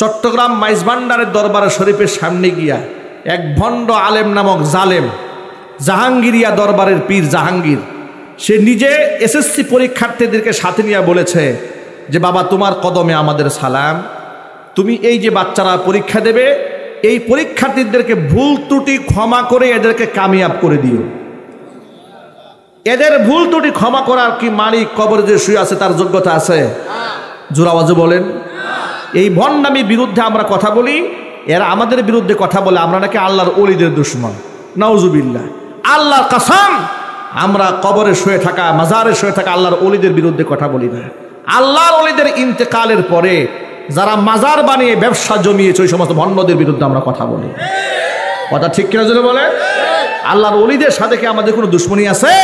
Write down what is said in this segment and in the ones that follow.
চট্টগ্রাম মাইজভান্ডারের দরবারে শরীফের সামনে গিয়া এক ভণ্ড আলেম নামক জালেম, জাহাঙ্গীরিয়া দরবারের পীর জাহাঙ্গীর, সে নিজে এসএসসি পরীক্ষার্থীদেরকে সাথে নিয়ে বলেছে যে বাবা তোমার কদমে আমাদের সালাম, তুমি এই যে বাচ্চারা পরীক্ষা দেবে এই পরীক্ষার্থীদেরকে ভুল ত্রুটি ক্ষমা করে এদেরকে কামিয়াব করে দিও। এদের ভুল ত্রুটি ক্ষমা করার কি মালিক কবরে যে শুয়ে আছে তার যোগ্যতা আছে? জোর আওয়াজে বলেন। এই ভণ্ডামি বিরুদ্ধে আমরা কথা বলি, এরা আমাদের বিরুদ্ধে কথা বলে আমরা নাকি আল্লাহর ওলিদের দুশমন। নাউজুবিল্লাহ। আল্লাহর কসম, আমরা কবরে শুয়ে থাকা, মাজারে শুয়ে থাকা আল্লাহর ওলিদের বিরুদ্ধে কথা বলি না। আল্লাহর ওলিদের ইন্তেকালের পরে যারা মাজার বানিয়ে ব্যবসা জমিয়েছে ওই সমস্ত ভণ্ডদের বিরুদ্ধে আমরা কথা বলি। কথা ঠিক কিনা যদি বলে? আল্লাহর ওলিদের সাথে কি আমাদের কোনো দুশ্মনী আছে?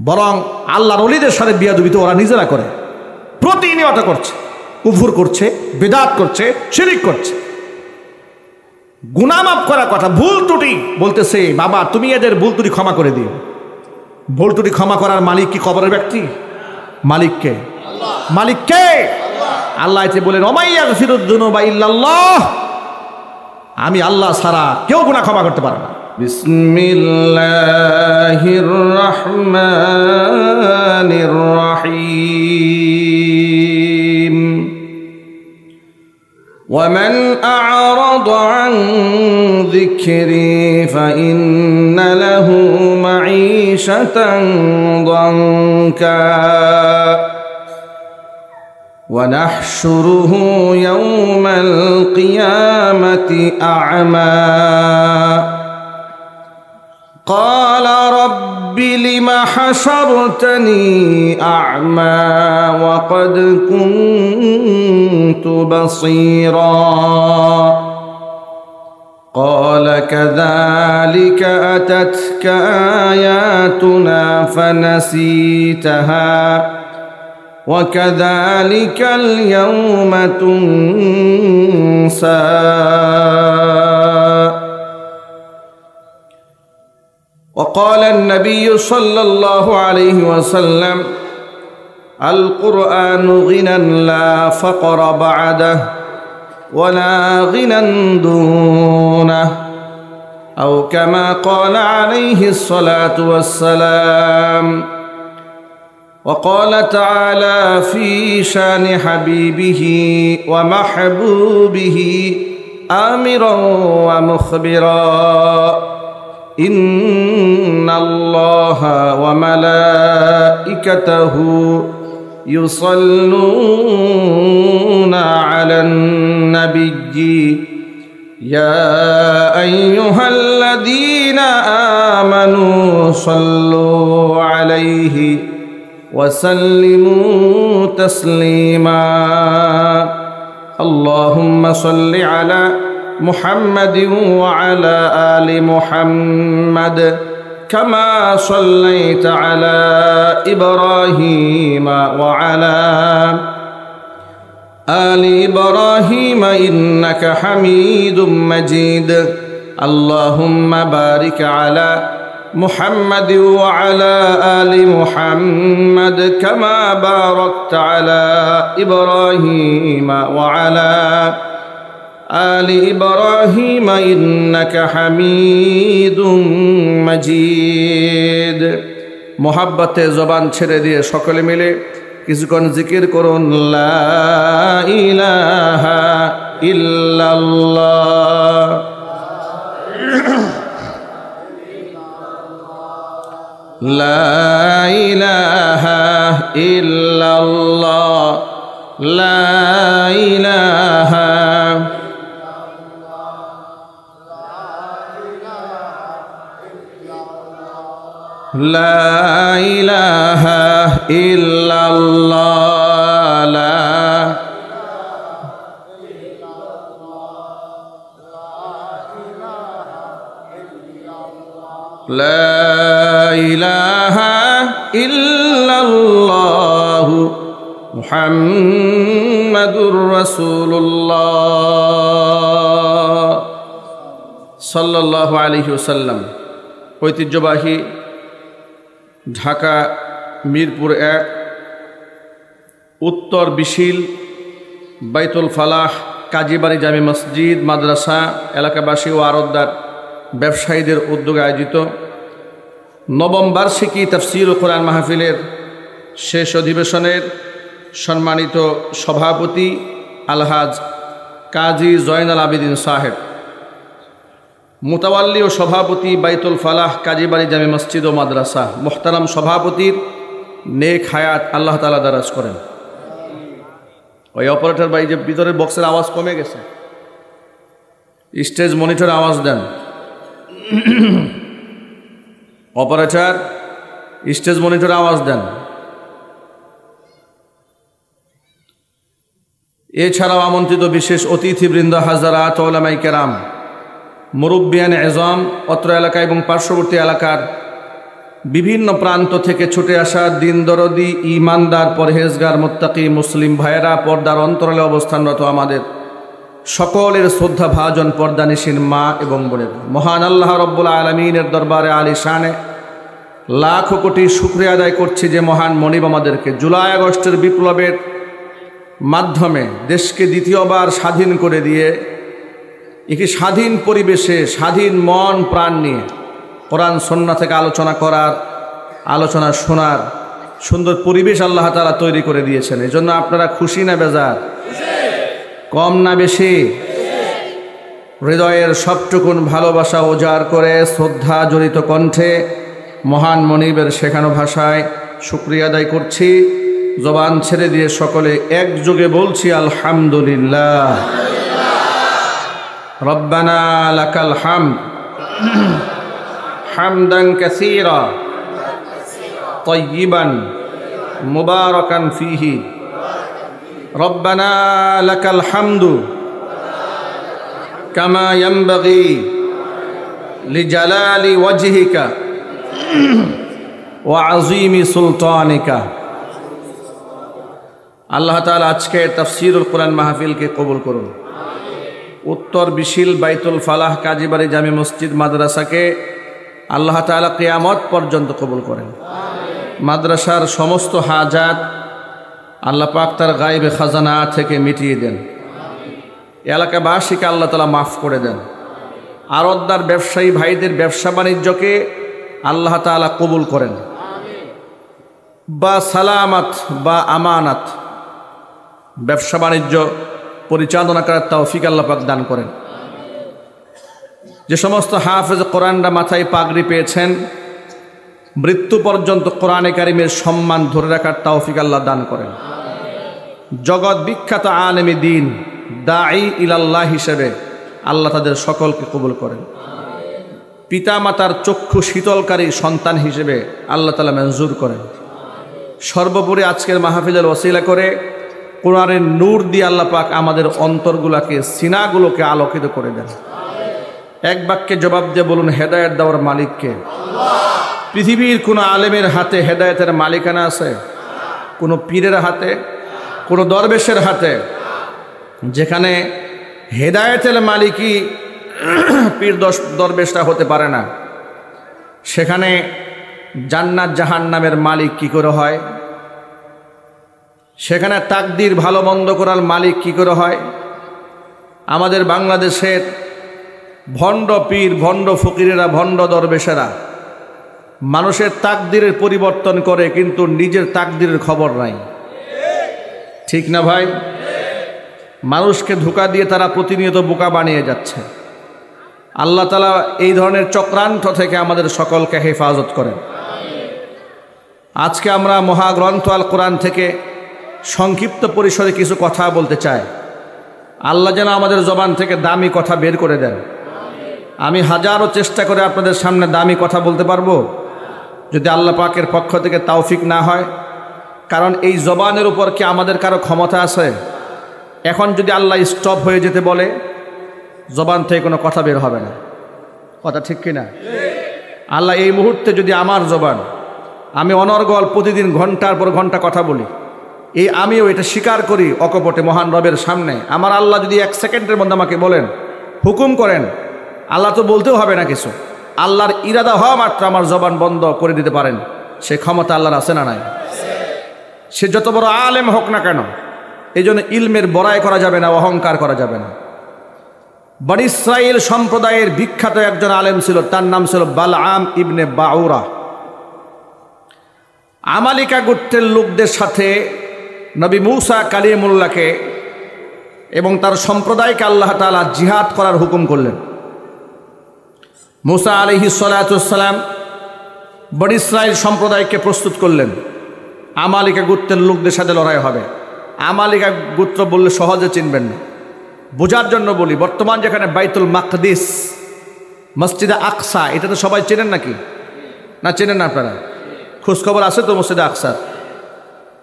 বরং আল্লাহর ওলিদের সাথে বিয়াদবি তো ওরা নিজেরা করে, প্রতিনিয়ত করছে, কুফর করছে, বিদআত করছে, শিরক করছে। গুনাহ মাফ করার কথা, ভুল ত্রুটি বলতেছে বাবা তুমি এদের ভুল ত্রুটি ক্ষমা করে দিও। ভুল ত্রুটি ক্ষমা করার মালিক কি কবরের ব্যক্তি? মালিককে, মালিককে আল্লাহ এতে বলেন ওমাই ইয়াগফিরুয যুনুবা ইল্লাল্লাহ, আমি আল্লাহ ছাড়া কেউ গুনাহ ক্ষমা করতে পারে না। বিসমিল্লাহির রহমানির রহিম। ومن أعرض عن ذكري فإن له معيشة ضنكا ونحشره يوم القيامة أعمى قال رب لم حشرتني أعمى وقد كنت بصيرا قال كذلك أتتك آياتنا فنسيتها وكذلك اليوم تنسى وقال النبي صلى الله عليه وسلم القرآن غنى لا فقر بعده ولا غنى دونه أو كما قال عليه الصلاة والسلام وقال تعالى في شان حبيبه ومحبوبه آمرا ومخبرا إن الله وملائكته يصلون على النبي يا أيها الذين آمنوا صلوا عليه وسلموا تسليما اللهم صل على محمد وعلى آل محمد كما صليت على إبراهيم وعلى آل إبراهيم إنك حميد مجيد اللهم بارك على محمد وعلى آل محمد كما باركت على إبراهيم وعلى آل إبراهيم إنك حميد مجيد محبت زبان ছেড়ে দিয়ে সকলে মিলে কিছুক্ষণ জিকির করুন লা ইলাহা ইল্লাল্লাহ লা ইলাহা ইল্লাল্লাহ লা ইলাহা لا إله إلا الله لا إله إلا الله محمد رسول الله صلى الله عليه وسلم ঐতিহ্যবাহী ঢাকা মিরপুর 1 উত্তর বিশিল বাইতুল ফালাহ, কাজীবাড়ি জামে মসজিদ, মাদ্রাসা এলাকাবাসী ও আরতদার ব্যবসায়ীদের উদ্যোগে আয়োজিত নবম বার্ষিকী তাফসীরুল কোরআন মাহফিলের শেষ অধিবেশনের সম্মানিত সভাপতি আলহাজ কাজী জয়নাল আবেদিন সাহেব, মুতাওয়াল্লি ও সভাপতি বাইতুল ফালাহ, কাজীবাড়ি জামে মসজিদ ও মাদ্রাসা, মোহতারাম সভাপতির নেক হায়াত আল্লাহ তাআলা দারাজ করেন। ওই অপারেটর ভাই যে ভিতরের বক্সের আওয়াজ কমে গেছে, স্টেজ মনিটরে আওয়াজ দেন। অপারেটর স্টেজ মনিটরে আওয়াজ দেন। এছাড়াও আমন্ত্রিত বিশেষ অতিথিবৃন্দ, হাজারাত ওলামায়ে কেরাম, মুরব্বিয়ান এজম, অত্র এলাকা এবং পার্শ্ববর্তী এলাকার বিভিন্ন প্রান্ত থেকে ছুটে আসা দিন দরদি, ইমানদার, পরহেজগার, মুত্তাকি মুসলিম ভাইয়েরা, পর্দার অন্তরালে অবস্থানরত আমাদের সকলের শ্রদ্ধা ভাজন পর্দানিসীন মা এবং বোনের, মহান আল্লাহ রব্বুল আলামিনের দরবারে আলিশানে লাখো কোটি শুকরিয়া আদায় করছি যে মহান মনিব আমাদেরকে জুলাই আগস্টের বিপ্লবের মাধ্যমে দেশকে দ্বিতীয়বার স্বাধীন করে দিয়ে একটি স্বাধীন পরিবেশে স্বাধীন মন প্রাণ নিয়ে কোরআন সুন্নাহ থেকে আলোচনা করার, আলোচনা শোনার সুন্দর পরিবেশ আল্লাহ তাআলা তৈরি করে দিয়েছেন। এই জন্য আপনারা খুশি না বেজার? কম না বেশি? হৃদয়ের সবটুকুন ভালোবাসা উজাড় করে শ্রদ্ধা জড়িত কণ্ঠে মহান মনিবের শেখানো ভাষায় শুকরিয়া আদায় করছি। জবান ছেড়ে দিয়ে সকলে একযোগে বলছি আলহামদুলিল্লাহ। রব্বানা লাকাল হামদ হামদান কাসীরা তাইয়িবান মুবারাকান ফীহি। রব্বানা লাকাল হামদু কামা ইয়ানবাগি লিজালালি ওয়াজহিকা ওয়া আযীমি সুলতানিকা। আল্লাহ তাআলা আজকের তাফসীরুল কোরআন মাহফিলকে কবুল করুন। উত্তর বিশিল বাইতুল ফালাহ, কাজীবাড়ি জামে মসজিদ, মাদ্রাসাকে আল্লাহ তাআলা কিয়ামত পর্যন্ত কবুল করেন। মাদ্রাসার সমস্ত হাজাত আল্লাহ পাক তার গায়বে খাজানা থেকে মিটিয়ে দেন। এলাকাবাসীকে আল্লাহ তাআলা মাফ করে দেন। আরতদার ব্যবসায়ী ভাইদের ব্যবসা বাণিজ্যকে আল্লাহ তাআলা কবুল করেন। বা সালামাত বা আমানাত ব্যবসা বাণিজ্য পরিচালনা করার তৌফিক আল্লাহ পাক দান করেন। যে সমস্ত হাফেজ কোরআনরা মাথায় পাগড়ি পেয়েছেন, মৃত্যু পর্যন্ত কোরআনে কারিমের সম্মান ধরে রাখার তৌফিক আল্লাহ দান করেন। জগৎ বিখ্যাত আলেমে দ্বীন, দাঈ ইলাল্লাহ হিসেবে আল্লাহ তাদের সকলকে কবুল করেন। পিতা মাতার চক্ষু শীতলকারী সন্তান হিসেবে আল্লাহ তাআলা মঞ্জুর করেন। সর্বোপরি আজকের মাহফিলের ওসিলা করে কোরআনের নূর দিয়ে আল্লাহ পাক আমাদের অন্তরগুলোকে, সিনাগুলোকে আলোকিত করে দেন। এক বাক্যে জবাব দিয়ে বলুন, হেদায়েত দেওয়ার মালিককে? পৃথিবীর কোনো আলেমের হাতে হেদায়েতের মালিকানা আছে? কোনো পীরের হাতে, কোনো দরবেশের হাতে? যেখানে হেদায়েতের মালিকই পীর দরবেশটা হতে পারে না, সেখানে জান্নাত জাহান্নামের মালিক কি করে হয়? সেখানে তাকদির ভালো মন্দ করার মালিক কি করে হয়? আমাদের বাংলাদেশের ভণ্ড পীর, ভণ্ড ফকিরেরা, ভণ্ড দরবেশেরা মানুষের তাকদিরের পরিবর্তন করে, কিন্তু নিজের তাকদিরের খবর নাই। ঠিক না ভাই? মানুষকে ধোঁকা দিয়ে তারা প্রতিনিয়ত বোকা বানিয়ে যাচ্ছে। আল্লাহ তাআলা এই ধরনের চক্রান্ত থেকে আমাদের সকলকে হেফাজত করেন। আজকে আমরা মহাগ্রন্থ আল কোরআন থেকে সংক্ষিপ্ত পরিসরে কিছু কথা বলতে চাই। আল্লাহ যেন আমাদের জবান থেকে দামি কথা বের করে দেন। আমি হাজারো চেষ্টা করে আপনাদের সামনে দামি কথা বলতে পারবো, যদি আল্লাহ পাকের পক্ষ থেকে তৌফিক না হয়। কারণ এই জবানের উপর কি আমাদের কারো ক্ষমতা আছে? এখন যদি আল্লাহ স্টপ হয়ে যেতে বলে, জবান থেকে কোনো কথা বের হবে না। কথা ঠিক কিনা? আল্লাহ এই মুহূর্তে যদি আমার জবান, আমি অনর্গল প্রতিদিন ঘন্টার পর ঘন্টা কথা বলি, আমিও এটা স্বীকার করি অকপটে মহান রবের সামনে, আমার আল্লাহ যদি 1 সেকেন্ডের মধ্যে আমাকে বলেন, হুকুম করেন, আল্লাহ তো বলতেও হবে না কিছু, আল্লাহর ইরাদা হওয়া মাত্র আমার জবান বন্ধ করে দিতে পারেন। সে ক্ষমতা আল্লাহর আছে না নাই? সে যত বড় আলেম হোক না কেন, এই জন্য ইলমের বড়াই করা যাবে না, অহংকার করা যাবে না। বনী ইসরাইল সম্প্রদায়ের বিখ্যাত একজন আলেম ছিল, তার নাম ছিল বালআম ইবনে বাউরা। আমালিকা গোত্রের লোকদের সাথে নবী মূসা কালিমুল্লাহকে এবং তার সম্প্রদায়কে আল্লাহ তাআলা জিহাদ করার হুকুম করলেন। মূসা আলাইহিস সালাতু ওয়াস সালাম বনী ইসরাইল সম্প্রদায়কে প্রস্তুত করলেন, আমালিকা গোত্রের লোকদের সাথে লড়াই হবে। আমালিকা গোত্র বললে সহজে চিনবেন না, বোঝার জন্য বলি। বর্তমান যেখানে বাইতুল মাকদিস, মসজিদে আকসা, এটা তো সবাই চেনেন নাকি? না চেনেন না আপনারা? খোঁজখবর আছে তো মসজিদে আকসার?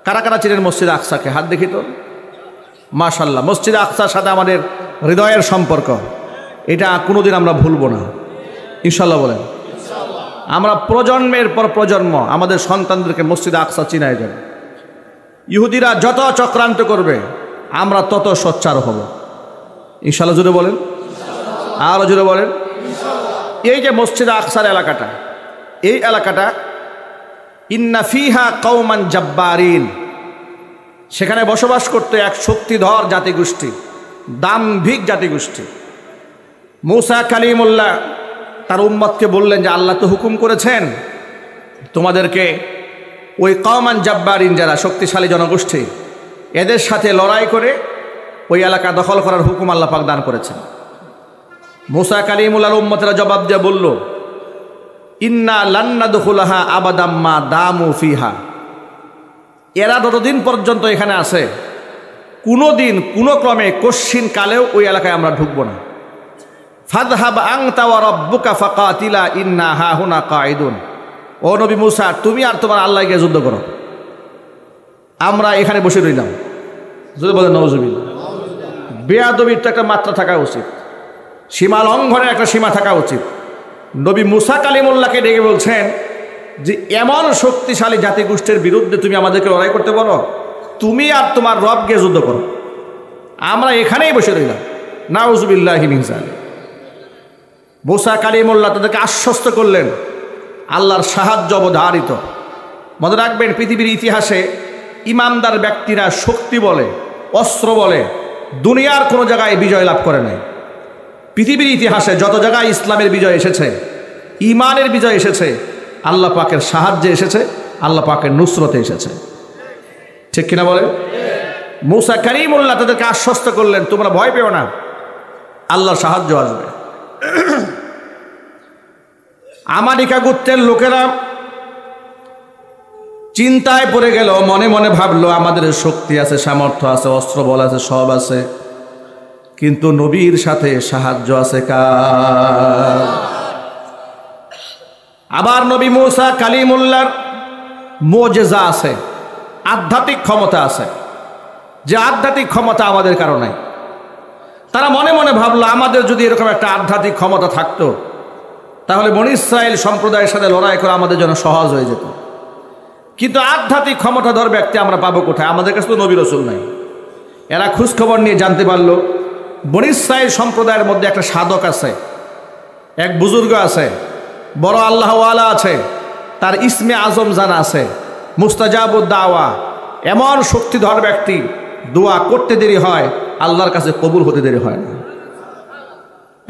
কারা কারা চেনেন মসজিদে আকসাকে? হাত দেখি তো। মাশাল্লাহ, মসজিদে আকসার সাথে আমাদের হৃদয়ের সম্পর্ক, এটা কোনোদিন আমরা ভুলব না, ইনশাল্লাহ বলেন। আমরা প্রজন্মের পর প্রজন্ম আমাদের সন্তানদেরকে মসজিদে আকসা চিনাই যাবে। ইহুদিরা যত চক্রান্ত করবে আমরা তত সোচ্চার হব, ইনশাল্লাহ। জুড়ে বলেন, আরো জুড়ে বলেন। এই যে মসজিদে আকসার এলাকাটা, এই এলাকাটা ইন্না ফিহা কওমান জাব্বারিন, সেখানে বসবাস করতে এক শক্তিধর জাতিগোষ্ঠী, দাম্ভিক জাতিগোষ্ঠী। মূসা কালিমুল্লাহ তার উম্মতকে বললেন যে আল্লাহ তো হুকুম করেছেন তোমাদেরকে ওই কওমান জাব্বারিন, যারা শক্তিশালী জনগোষ্ঠী, এদের সাথে লড়াই করে ওই এলাকা দখল করার হুকুম আল্লাহ পাক দান করেছেন। মূসা কালিমুল্লাহর উম্মতেরা জবাব দিয়ে বলল, ইন্না লান নাদখুলাহা আবাদাম মা দামু ফিহা, এরা যতদিন পর্যন্ত এখানে আছে কোনো দিন কোনো ক্রমে কশ্চিন কালেও ওই এলাকায় আমরা ঢুকবো না। ফাযহাব আনতা ওয়া রাব্বুকা ফাকাতিলা ইন্না হাহুনা কাঈদুন, ও নবী মূসা, তুমি আর তোমার আল্লাহ গিয়ে যুদ্ধ করো, আমরা এখানে বসে রইলাম। যদি বলেন নাউজুবিল্লাহ। বেয়াদবির তো একটা মাত্রা থাকা উচিত, সীমা লঙ্ঘনের একটা সীমা থাকা উচিত। নবী মূসা কালিমুল্লাহকে ডেকে বলছেন যে এমন শক্তিশালী জাতিগোষ্ঠীর বিরুদ্ধে তুমি আমাদেরকে লড়াই করতে বলো, তুমি আর তোমার রব গিয়ে যুদ্ধ করো, আমরা এখানেই বসে রইলাম। নাউজুবিল্লাহি মিন যালিক। মূসা কালিমুল্লাহ তাদেরকে আশ্বস্ত করলেন আল্লাহর সাহায্য অবধারিত। মনে রাখবেন, পৃথিবীর ইতিহাসে ইমানদার ব্যক্তিরা শক্তি বলে, অস্ত্র বলে দুনিয়ার কোনো জায়গায় বিজয় লাভ করে নাই। পৃথিবীর ইতিহাসে যত জায়গায় ইসলামের বিজয় এসেছে, ইমানের বিজয় এসেছে, আল্লাহ পাকের সাহায্যে এসেছে, আল্লাহ পাকের নুসরতে এসেছে, ঠিক কিনা বলে? মূসা কালিমুল্লাহ তাদেরকে আশ্বস্ত করলেন তোমরা ভয় পেও না, আল্লাহর সাহায্য আসবে। আমালিকা গোত্রের লোকেরা চিন্তায় পড়ে গেল, মনে মনে ভাবলো আমাদের শক্তি আছে, সামর্থ্য আছে, অস্ত্র বল আছে, সব আছে, কিন্তু নবীর সাথে সাহায্য আছে কার? আবার নবী মূসা কালিমুল্লাহর মুজিজা আছে, আধ্যাত্মিক ক্ষমতা আছে, যে আধ্যাত্মিক ক্ষমতা আমাদের কারো নাই। তারা মনে মনে ভাবলো আমাদের যদি এরকম একটা আধ্যাত্মিক ক্ষমতা থাকতো তাহলে বনী ইসরাইল সম্প্রদায়ের সাথে লড়াই করা আমাদের জন্য সহজ হয়ে যেত। কিন্তু আধ্যাত্মিক ক্ষমতাধর ব্যক্তি আমরা পাবো কোথায়? আমাদের কাছে তো নবী রাসূল নাই। এরা খোঁজখবর নিয়ে জানতে পারলো বনী ইসরাইল সম্প্রদায়ের মধ্যে একটা সাধক আছে, এক বুজুর্গ আছে, বড় আল্লাহওয়ালা আছে, তার ইসমে আজম জানা আছে, মুস্তাজাবুদ দাওয়া, এমন শক্তিধর ব্যক্তি, দোয়া করতে দেরি হয়, আল্লাহর কাছে কবুল হতে দেরি হয় না।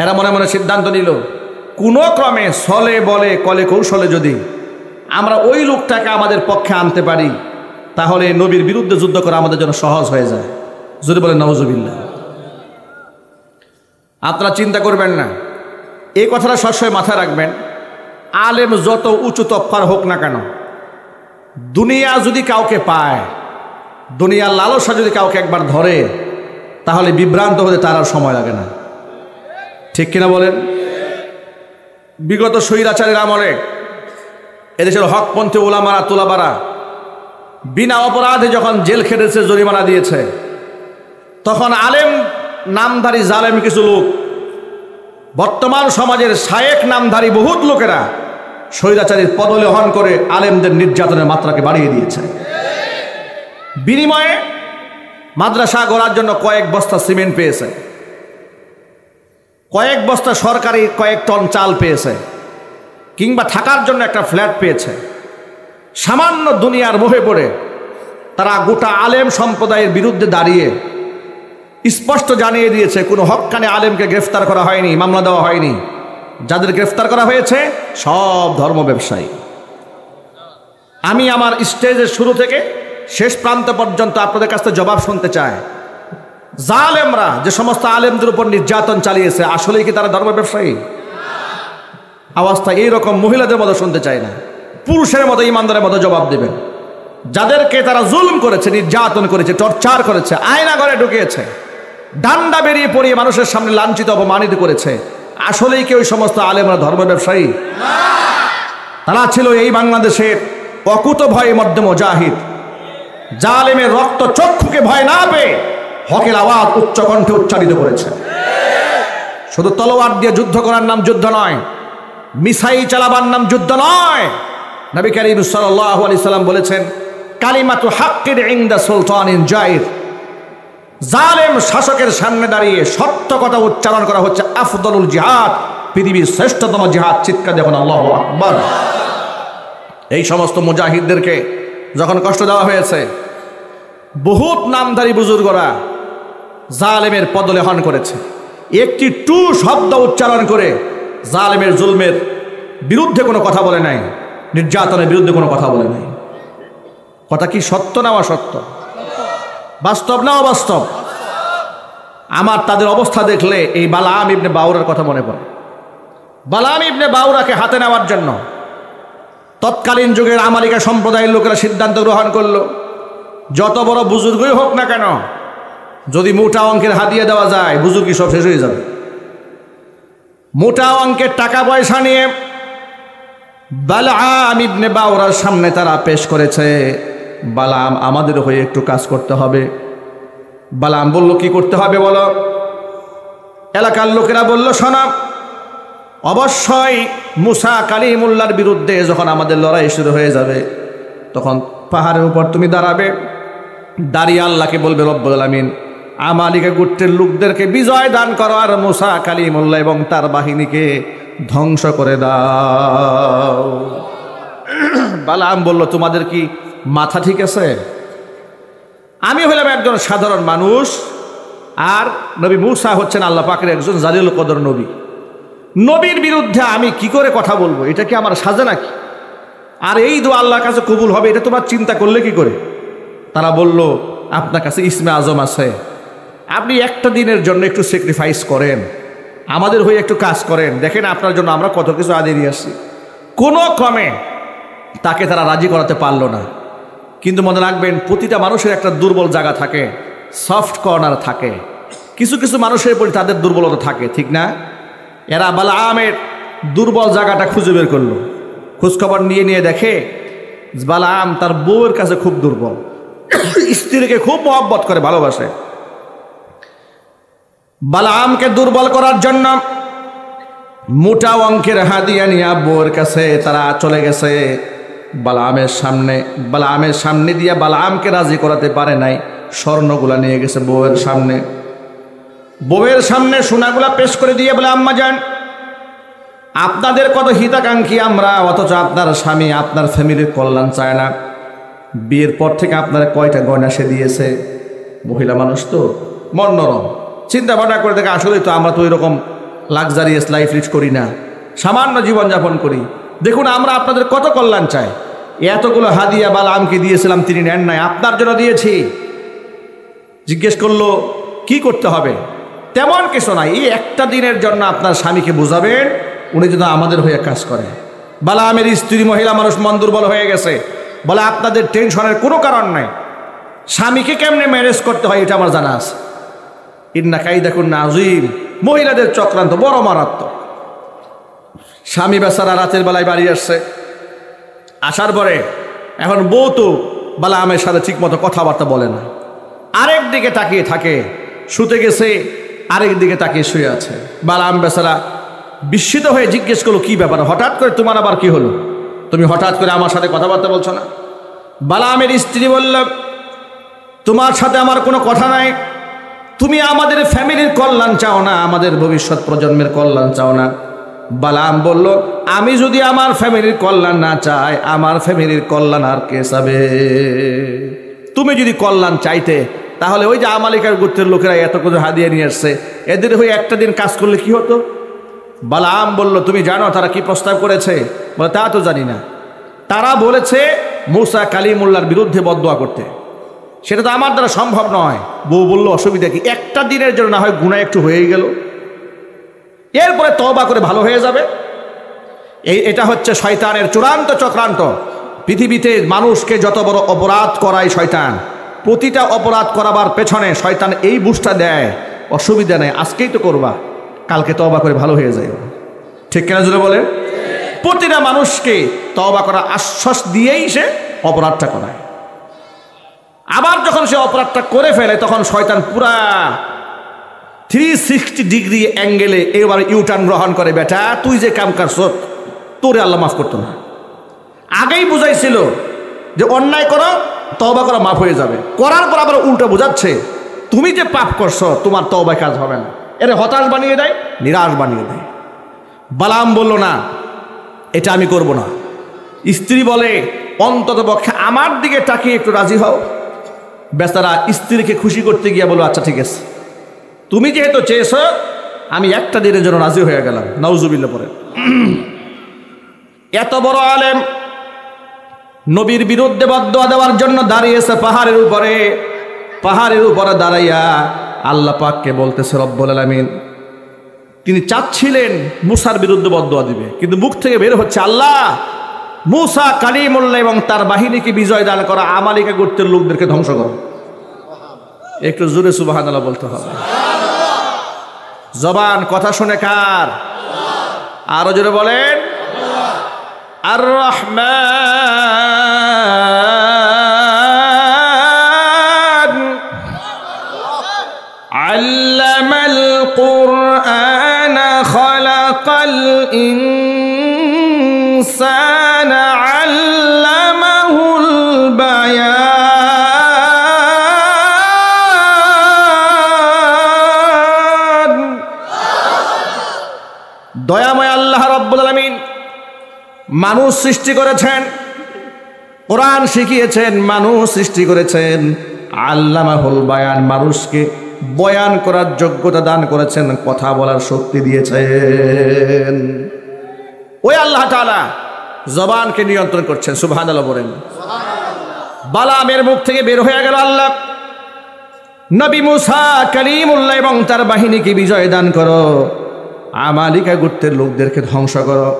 এরা মনে মনে সিদ্ধান্ত নিল কোনো ক্রমে ছলে বলে কলে কৌশলে যদি আমরা ওই লোকটাকে আমাদের পক্ষে আনতে পারি তাহলে নবীর বিরুদ্ধে যুদ্ধ করা আমাদের জন্য সহজ হয়ে যায়। যদি বলেন নাউজুবিল্লাহ। আপনারা চিন্তা করবেন না, এই কথাটা সবসময় মাথায় রাখবেন, আলেম যত উঁচু তফার হোক না কেন, দুনিয়া যদি কাউকে পায়, দুনিয়ার লালসা যদি কাউকে একবার ধরে তাহলে বিভ্রান্ত হতে তার আর সময় লাগে না, ঠিক কিনা বলেন? বিগত স্বৈরাচারের আমলে এদেশের হকপন্থী ওলামারা তোলাবারা বিনা অপরাধে যখন জেল খেটেছে, জরিমানা দিয়েছে, তখন আলেম নামধারী জালেম কিছু লোক, বর্তমান সমাজের শায়েখ নামধারী বহুত লোকেরা স্বৈরাচারীর পদলেহন করে আলেমদের নির্যাতনের মাত্রাকে বাড়িয়ে দিয়েছে। বিনিময়ে মাদ্রাসা গড়ার জন্য কয়েক বস্তা সিমেন্ট পেয়েছে, কয়েক বস্তা সরকারি কয়েক টন চাল পেয়েছে, কিংবা থাকার জন্য একটা ফ্ল্যাট পেয়েছে। সামান্য দুনিয়ার মোহে পড়ে তারা গোটা আলেম সম্প্রদায়ের বিরুদ্ধে দাঁড়িয়ে স্পষ্ট জানিয়ে দিয়েছে কোনো হক্কানি আলেমকে গ্রেফতার করা হয়নি, মামলা দেওয়া হয়নি। যাদের গ্রেফতার করা হয়েছে সব ধর্ম ব্যবসায়ী। আমি আমার স্টেজের শুরু থেকে শেষ প্রান্ত পর্যন্ত আপনাদের কাছ থেকে জবাব শুনতে চাই, জালেমরা যে সমস্ত আলেমদের উপর নির্যাতন চালিয়েছে আসলেই কি তারা ধর্ম ব্যবসায়ী? আওয়াজটা এইরকম মহিলাদের মতো শুনতে চাই না, পুরুষের মতো ইমানদারের মতো জবাব দেবেন। যাদেরকে তারা জুলুম করেছে, নির্যাতন করেছে, টর্চার করেছে, আয়না ঘরে ঢুকিয়েছে, ডান্ডা বেরিয়ে পড়িয়ে মানুষের সামনে লাঞ্ছিত অপমানিত করেছে, আসলেই কি ওই সমস্ত আলেমরা ধর্ম ব্যবসায়ী? তারা ছিল এই বাংলাদেশের অকুত ভয়ে মধ্যে মুজাহিদ। জালেমের রক্ত চক্ষুকে ভয় না পেয়ে হকের আওয়াজ উচ্চ কণ্ঠে উচ্চারিত করেছে। শুধু তলোয়ার দিয়ে যুদ্ধ করার নাম যুদ্ধ নয়, মিসাইল চালাবার নাম যুদ্ধ নয়। নবী করিম সাল্লাল্লাহু আলাইহি সাল্লাম বলেছেন, কালিমাতু হাক্কিন ইনদা সুলতানিন জাইর। জালেম শাসকের সামনে দাঁড়িয়ে সত্য কথা উচ্চারণ করা হচ্ছে আফদলুল জিহাদ, পৃথিবীর শ্রেষ্ঠতম জিহাদ। চিৎকার যখন আল্লাহু আকবার। এই সমস্ত মুজাহিদদেরকে যখন কষ্ট দেওয়া হয়েছে, বহুত নামধারী বুজুর্গরা জালেমের পদলেহন করেছে। একটি টু শব্দ উচ্চারণ করে জালেমের জুলমের বিরুদ্ধে কোনো কথা বলে নাই, নির্যাতনের বিরুদ্ধে কোনো কথা বলে নাই। কথা কি সত্য না অসত্য? বাস্তব না অবাস্তব? আমার তাদের অবস্থা দেখলে এই বালাম ইবনে বাউরার কথা মনে পড়ে। বালাম ইবনে বাউরাকে হাতে নেওয়ার জন্য তৎকালীন যুগের আমালিকা সম্প্রদায়ের লোকেরা সিদ্ধান্ত গ্রহণ করলো, যত বড় বুজুর্গই হোক না কেন, যদি মোটা অঙ্কের হাদিয়া দেওয়া যায় বুজুর্গি সব শেষ হয়ে যাবে। মোটা অঙ্কের টাকা পয়সা নিয়ে বালাম ইবনে বাউরার সামনে তারা পেশ করেছে, বালাম আমাদের হয়ে একটু কাজ করতে হবে। বালাম বলল, কি করতে হবে বলো? এলাকার লোকেরা বলল, শোনো, অবশ্যই মুসা কালিমুল্লাহর বিরুদ্ধে যখন আমাদের লড়াই শুরু হয়ে যাবে তখন পাহাড়ের উপর তুমি দাঁড়াবে, দাঁড়িয়ে আল্লাহকে বলবে, রব্বুল আলামিন আমালিকা গোত্রের লোকদেরকে বিজয় দান করো আর মুসা কালিমুল্লাহ এবং তার বাহিনীকে ধ্বংস করে দাও। বালাম বলল, তোমাদের কি মাথা ঠিক আছে? আমি হলাম একজন সাধারণ মানুষ, আর নবী মুসা হচ্ছেন আল্লাহ পাকের একজন জালিলুল কদর নবী। নবীর বিরুদ্ধে আমি কি করে কথা বলবো? এটা কি আমার সাজে নাকি? আর এই দোয়া আল্লাহর কাছে কবুল হবে এটা তোমার চিন্তা করলে কি করে? তারা বলল, আপনার কাছে ইসমে আজম আছে, আপনি একটা দিনের জন্য একটু স্যাক্রিফাইস করেন, আমাদের হয়ে একটু কাজ করেন, দেখেন আপনার জন্য আমরা কত কিছু আদি নিয়ে আসছি। কোনো ক্রমে তাকে তারা রাজি করাতে পারলো না। কিন্তু মনে রাখবেন, প্রতিটা মানুষের একটা দুর্বল জায়গা থাকে, সফট কর্নার থাকে। কিছু কিছু মানুষের প্রতি তাদের দুর্বলতা থাকে, ঠিক না? এরা বালামের দুর্বল জায়গাটা খুঁজে বের করলো। খোঁজখবর নিয়ে নিয়ে দেখে বালাম তার বউয়ের কাছে খুব দুর্বল, স্ত্রীকে খুব মহব্বত করে, ভালোবাসে। বালামকে দুর্বল করার জন্য মোটা অঙ্কের হাদিয়া নিয়ে বউয়ের কাছে তারা চলে গেছে। বালামের সামনে দিয়ে বালামকে রাজি করাতে পারে নাই, স্বর্ণগুলা নিয়ে গেছে বউয়ের সামনে। বউয়ের সামনে সোনাগুলা পেশ করে দিয়ে বলে, আম্মা জান, আপনাদের কত হিতাকাঙ্ক্ষী আমরা, অথচ আপনার স্বামী আপনার ফ্যামিলির কল্যাণ চায় না। বিয়ের পর থেকে আপনার কয়টা গয়না সে দিয়েছে? মহিলা মানুষ তো মন নরম, চিন্তা ভাবনা করে দেখে আসলেই তো আমরা তো এরকম লাক্সারিয়াস লাইফ লিড করি না, সামান্য জীবনযাপন করি। দেখুন আমরা আপনাদের কত কল্যাণ চাই, এতগুলো হাদিয়া বালামকে দিয়েছিলাম, তিনি নেন নাই, আপনার জন্য দিয়েছি। জিজ্ঞেস করলো, কি করতে হবে? তেমন কিছু নাই, এই একটা দিনের জন্য আপনার স্বামীকে বুঝাবেন, উনি যদি আমাদের হয়ে কাজ করে। বালামের স্ত্রী মহিলা মানুষ মন দুর্বল হয়ে গেছে, বলে আপনাদের টেনশনের কোনো কারণ নাই, স্বামীকে কেমনে ম্যানেজ করতে হয় এটা আমার জানা আছে। ইন্না কাইদাকুন্না আযীম, মহিলাদের চক্রান্ত বড় মারাত্মক। স্বামী বেচারা রাতের বেলায় বাড়ি আসছে, আসার পরে এখন বউ তো বালামের সাথে ঠিক মতো কথাবার্তা বলে না, আরেক দিকে তাকিয়ে থাকে, শুতে গেছে আরেক দিকে তাকিয়ে শুয়ে আছে। বালাম বেচারা বিস্মিত হয়ে জিজ্ঞেস করলো, কি ব্যাপার, হঠাৎ করে তোমার আবার কি হলো? তুমি হঠাৎ করে আমার সাথে কথাবার্তা বলছো না? বালামের স্ত্রী বলল, তোমার সাথে আমার কোনো কথা নাই, তুমি আমাদের ফ্যামিলির কল্যাণ চাও না, আমাদের ভবিষ্যৎ প্রজন্মের কল্যাণ চাও না। বালাম বলল, আমি যদি আমার ফ্যামিলির কল্যাণ না চাই, আমার ফ্যামিলির কল্যাণ আর কে চাবে? তুমি যদি কল্যাণ চাইতে তাহলে ওই যে আমালিকার গোত্রের লোকেরা এত কিছু হাদিয়া নিয়ে আসছে, এদের হয়ে একটা দিন কাজ করলে কি হতো? বালাম বলল, তুমি জানো তারা কি প্রস্তাব করেছে? বলে, তা তো জানি না। তারা বলেছে মুসা কালিমুল্লাহর বিরুদ্ধে বদদোয়া করতে। সেটা তো আমার দ্বারা সম্ভব নয়। বউ বলল, অসুবিধা কি, একটা দিনের জন্য না হয় গুনাহ একটু হয়েই গেল, এরপরে তওবা করে ভালো হয়ে যাবে। এটা হচ্ছে শয়তানের চূড়ান্ত চক্রান্ত। পৃথিবীতে মানুষকে যত বড় অপরাধ করায় শয়তান, প্রতিটা অপরাধ করাবার পেছনে শয়তান এই বুঝটা দেয়, অসুবিধা নেই, আজকেই তো করবা, কালকে তওবা করে ভালো হয়ে যায়। ঠিক কিনা জোরে বলে? প্রতিটা মানুষকে তওবা করার আশ্বাস দিয়েই সে অপরাধটা করায়। আবার যখন সে অপরাধটা করে ফেলে তখন শয়তান পুরা 360 ডিগ্রি অ্যাঙ্গেলে এবার ইউটার্ন গ্রহণ করে, বেটা তুই যে কাম করছ তোরে আল্লাহ মাফ করতো না। আগেই বুঝাইছিল যে অন্যায় করো, তওবা করা মাফ হয়ে যাবে, করার পর আবার উল্টো বোঝাচ্ছে তুমি যে পাপ করছো তোমার তওবায় কাজ হবে না। এর হতাশ বানিয়ে দেয়, নিরাশ বানিয়ে দেয়। বালাম বলল, না এটা আমি করব না। স্ত্রী বলে, অন্তত পক্ষে আমার দিকে তাকিয়ে একটু রাজি হও। বেচারা স্ত্রীকে খুশি করতে গিয়ে বলো, আচ্ছা ঠিক আছে, তুমি যেহেতু চেয়েছ আমি একটা দিনের জন্য রাজি হয়ে গেলাম। নাউজুবিল্লাহ পরে এত বড় আলেম নবীর বিরুদ্ধে বদদোয়া দেওয়ার জন্য দাঁড়িয়েছে পাহাড়ের উপরে। পাহাড়ের উপরে দাঁড়াইয়া আল্লাহ পাককে বলতেছে, রব্বুল আলামিন তিনি চাচ্ছিলেন মুসার বিরুদ্ধে বদদোয়া দিবে, কিন্তু মুখ থেকে বের হচ্ছে, আল্লাহ মুসা কালিমুল্লাহ এবং তার বাহিনীকে বিজয় দান করা, আমালিকা গোত্রের লোকদেরকে ধ্বংস করো। একটু জোরে সুবহানাল্লাহ বলতে হবে। জবান কথা শুনে কার? আরো জোরে বলেন, আর রহমান আল্লামাল কুরআন খালাকাল ইনসানা আল্লামাহুল বায়ান। দয়াময় আল্লাহ রাব্বুল আলামিন মানুষ সৃষ্টি করেছেন, কোরআন শিখিয়েছেন, মানুষ সৃষ্টি করেছেন, আল্লামাহুল বায়ান মানুষকে বয়ান করার যোগ্যতা দান করেছেন, কথা বলার শক্তি দিয়েছেন। ওই আল্লাহ তাআলা জবানকে নিয়ন্ত্রণ করছেন। সুবহানাল্লাহ বলেন। বালামের মুখ থেকে বের হয়ে গেল, আল্লাহ নবী মুসা কালিমুল্লাহ এবং তার বাহিনীকে বিজয় দান করো, আমালিকা গোত্রের লোকদেরকে ধ্বংস করো।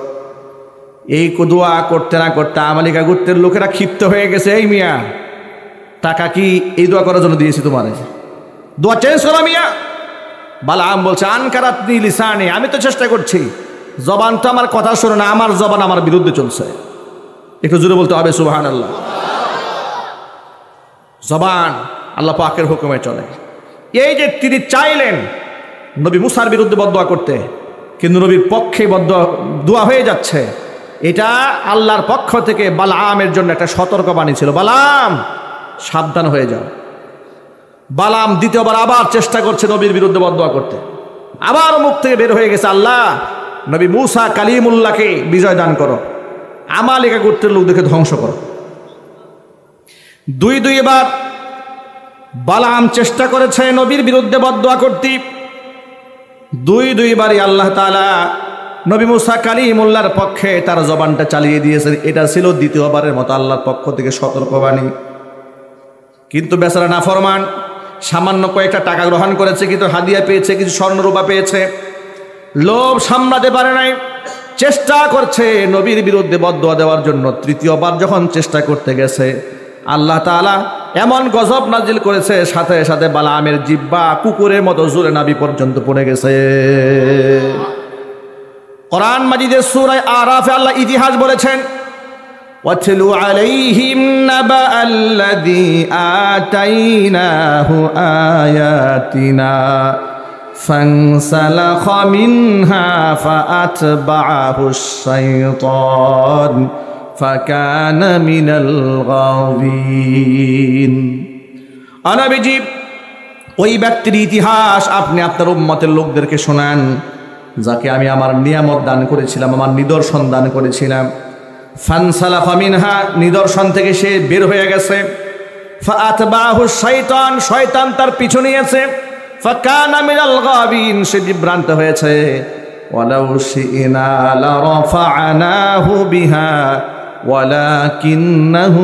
এই দোয়া করতে না করতে আমালিকা গোত্রের লোকেরা ক্ষিপ্ত হয়ে গেছে, এই মিয়া টাকা কি এই দোয়া করার জন্য দিয়েছি তোমার, দোয়া চেঞ্জ করো মিয়া। বালাম বলছে, আনকারাতনি লিসানি, আমি তো চেষ্টা করছি, জবান তো আমার কথা শোনে না, আমার জবান আমার বিরুদ্ধে চলছে। একটু জোরে বলতে হবে সুবহানাল্লাহ। জবান আল্লাহ পাকের হুকুমে চলে। এই যে তিনি চাইলেন নবী মুসার বিরুদ্ধে বদদোয়া করতে, কিন্তু নবীর পক্ষে দোয়া হয়ে যাচ্ছে, এটা আল্লাহর পক্ষ থেকে বালামের জন্য একটা সতর্কবাণী ছিল, বালাম সাবধান হয়ে যাও। বালাম দ্বিতীয়বার আবার চেষ্টা করছে নবীর বিরুদ্ধে বদদোয়া করতে, আবার মুখ থেকে বের হয়ে গেছে, আল্লাহ নবী মুসা কালিমুল্লাহকে বিজয় দান করো, আমালিকা গোত্রের লোকদেরকে ধ্বংস করো। দুইবার বালাম চেষ্টা করেছে নবীর বিরুদ্ধে বদদোয়া করতে, দুইবারই আল্লাহ তাআলা নবী মুসা কালিমুল্লাহর পক্ষে তার জবানটা চালিয়ে দিয়েছেন। এটা ছিল দ্বিতীয়বারের মতো আল্লাহর পক্ষ থেকে সতর্কবাণী। কিন্তু বেচারা নাফরমান সামান্য কয়েকটা টাকা গ্রহণ করেছে, কিন্তু হাদিয়া পেয়েছে, কিছু স্বর্ণরূপা পেয়েছে, লোভ সামলাতে পারে নাই, চেষ্টা করছে নবীর বিরুদ্ধে বদদোয়া দেওয়ার জন্য। তৃতীয়বার যখন চেষ্টা করতে গেছে, আল্লাহ তাআলা এমন গজব নাজিল করেছে, সাথে সাথে বালামের জিহ্বা কুকুরের মতো জোরে নাভি পর্যন্ত পড়ে গেছে। কোরআন মাজিদের সূরা আরাফে আল্লাহ ইতিহাস বলেছেন, ওয়াতলু আলাইহিম নাবাআল্লাযী আতাইনাহু আয়াতিনা ফানসালাখা মিনহা ফাআতবাআহুশ শাইতান ফাকানা মিনাল গাওয়িন। নবীজি ওই ব্যক্তির ইতিহাস আপনি আপনার উম্মতের লোকদেরকে শোনান, যাকে আমি আমার নিয়ামত দান করেছিলাম, আমার নিদর্শন দান করেছিলাম। ফানসালাখা মিনহা, নিদর্শন থেকে সে বের হয়ে গেছে। ফাআতবাহু শাইতান, শয়তান তার পিছু নিয়েছে। ফাকানা মিনাল গাবিন, সে বিভ্রান্ত হয়েছে। ওয়ালাউ শি'না লারাফা'নাহু বিহা ওয়ালাকিন্নাহু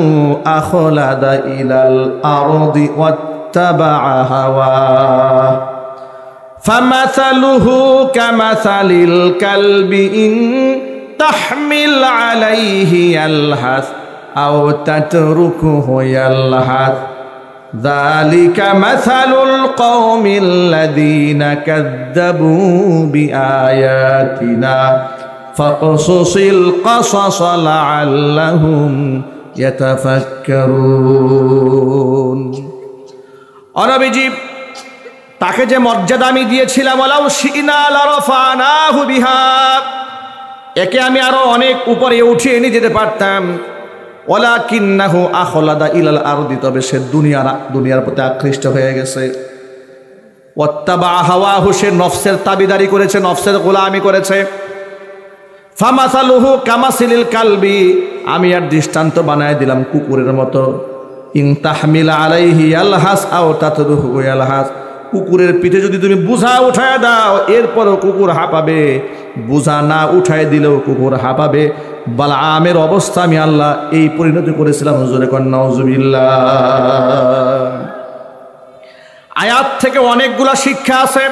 আখলাদা ইলাল আরদি ওয়াত্তাবা'a হাওয়াহ ফামাসালুহু কামাসালিল কালবি ইন তাহমিল আলাইহি ইয়ালহাস আও তাতরুকুহু ইয়ালহাস যালিকা মাসালুল কওমিল্লাযীনা কাযযাবু বিআয়াতিনা ফাকসুসিল কসাস লাআল্লাহুম ইয়াতাফাক্কারুন। নবীজি, তাকে যে মর্যাদা আমি দিয়েছিলাম, ওয়ালাউ শি'না লারাফা'নাহু বিহা, একে আমি আরো অনেক উপরে উঠিয়ে নিয়ে যেতে পারতাম। ওয়ালাকিন্নাহু আখলাদা ইলাল আরদি, তবে সে দুনিয়ার প্রতি আকৃষ্ট হয়ে গেছে। ওয়াত্তাবা হাওয়াহু, সে নফসের তাবিদারি করেছে, নফসের গোলামি করেছে। ফামাসালুহু কামাসিলিল কালবি, আমি আর দৃষ্টান্ত বানায় দিলাম কুকুরের মতো। ইন তাহমিল আলাইহি ইয়ালহাস আও তাতরুহু ইয়ালহাস, কুকুরের পিঠে যদি তুমি বোঝা উঠায় দাও, এরপরও কুকুর হাঁপাবে। বোঝা না উঠায় দিলেও কুকুর হাঁপাবে। বালআমের অবস্থা আমি আল্লাহ এই পরিণতি করেছিলাম। হুজুরে কন নাউজুবিল্লাহ। আয়াত থেকে অনেকগুলা শিক্ষা আছে।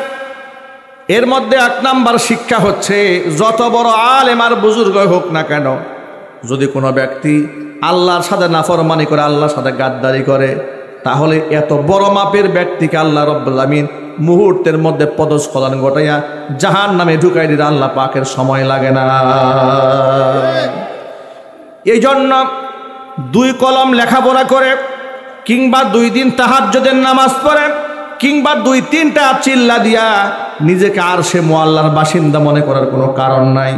এর মধ্যে 1 নাম্বার শিক্ষা হচ্ছে, যত বড় আলেম আর বুজুর্গ হোক না কেন, যদি কোনো ব্যক্তি আল্লাহর সাথে নাফরমানি করে, আল্লাহর সাথে গাদ্দারি করে, তাহলে এত বড় মাপের ব্যক্তিকে আল্লাহ রাব্বুল আমিন মুহূর্তের মধ্যে পদস্খলন ঘটাইয়া জাহান্নামে ঢুকাই দিতে আল্লাহ পাকের সময় লাগে না। এই জন্য 2 কলম লেখাপড়া করে, কিংবা 2 দিন তাহাজ্জুদের নামাজ পড়ে, কিংবা 2-3টা চিল্লা দিয়া নিজেকে আর সে মুআল্লার বাসিন্দা মনে করার কোনো কারণ নাই।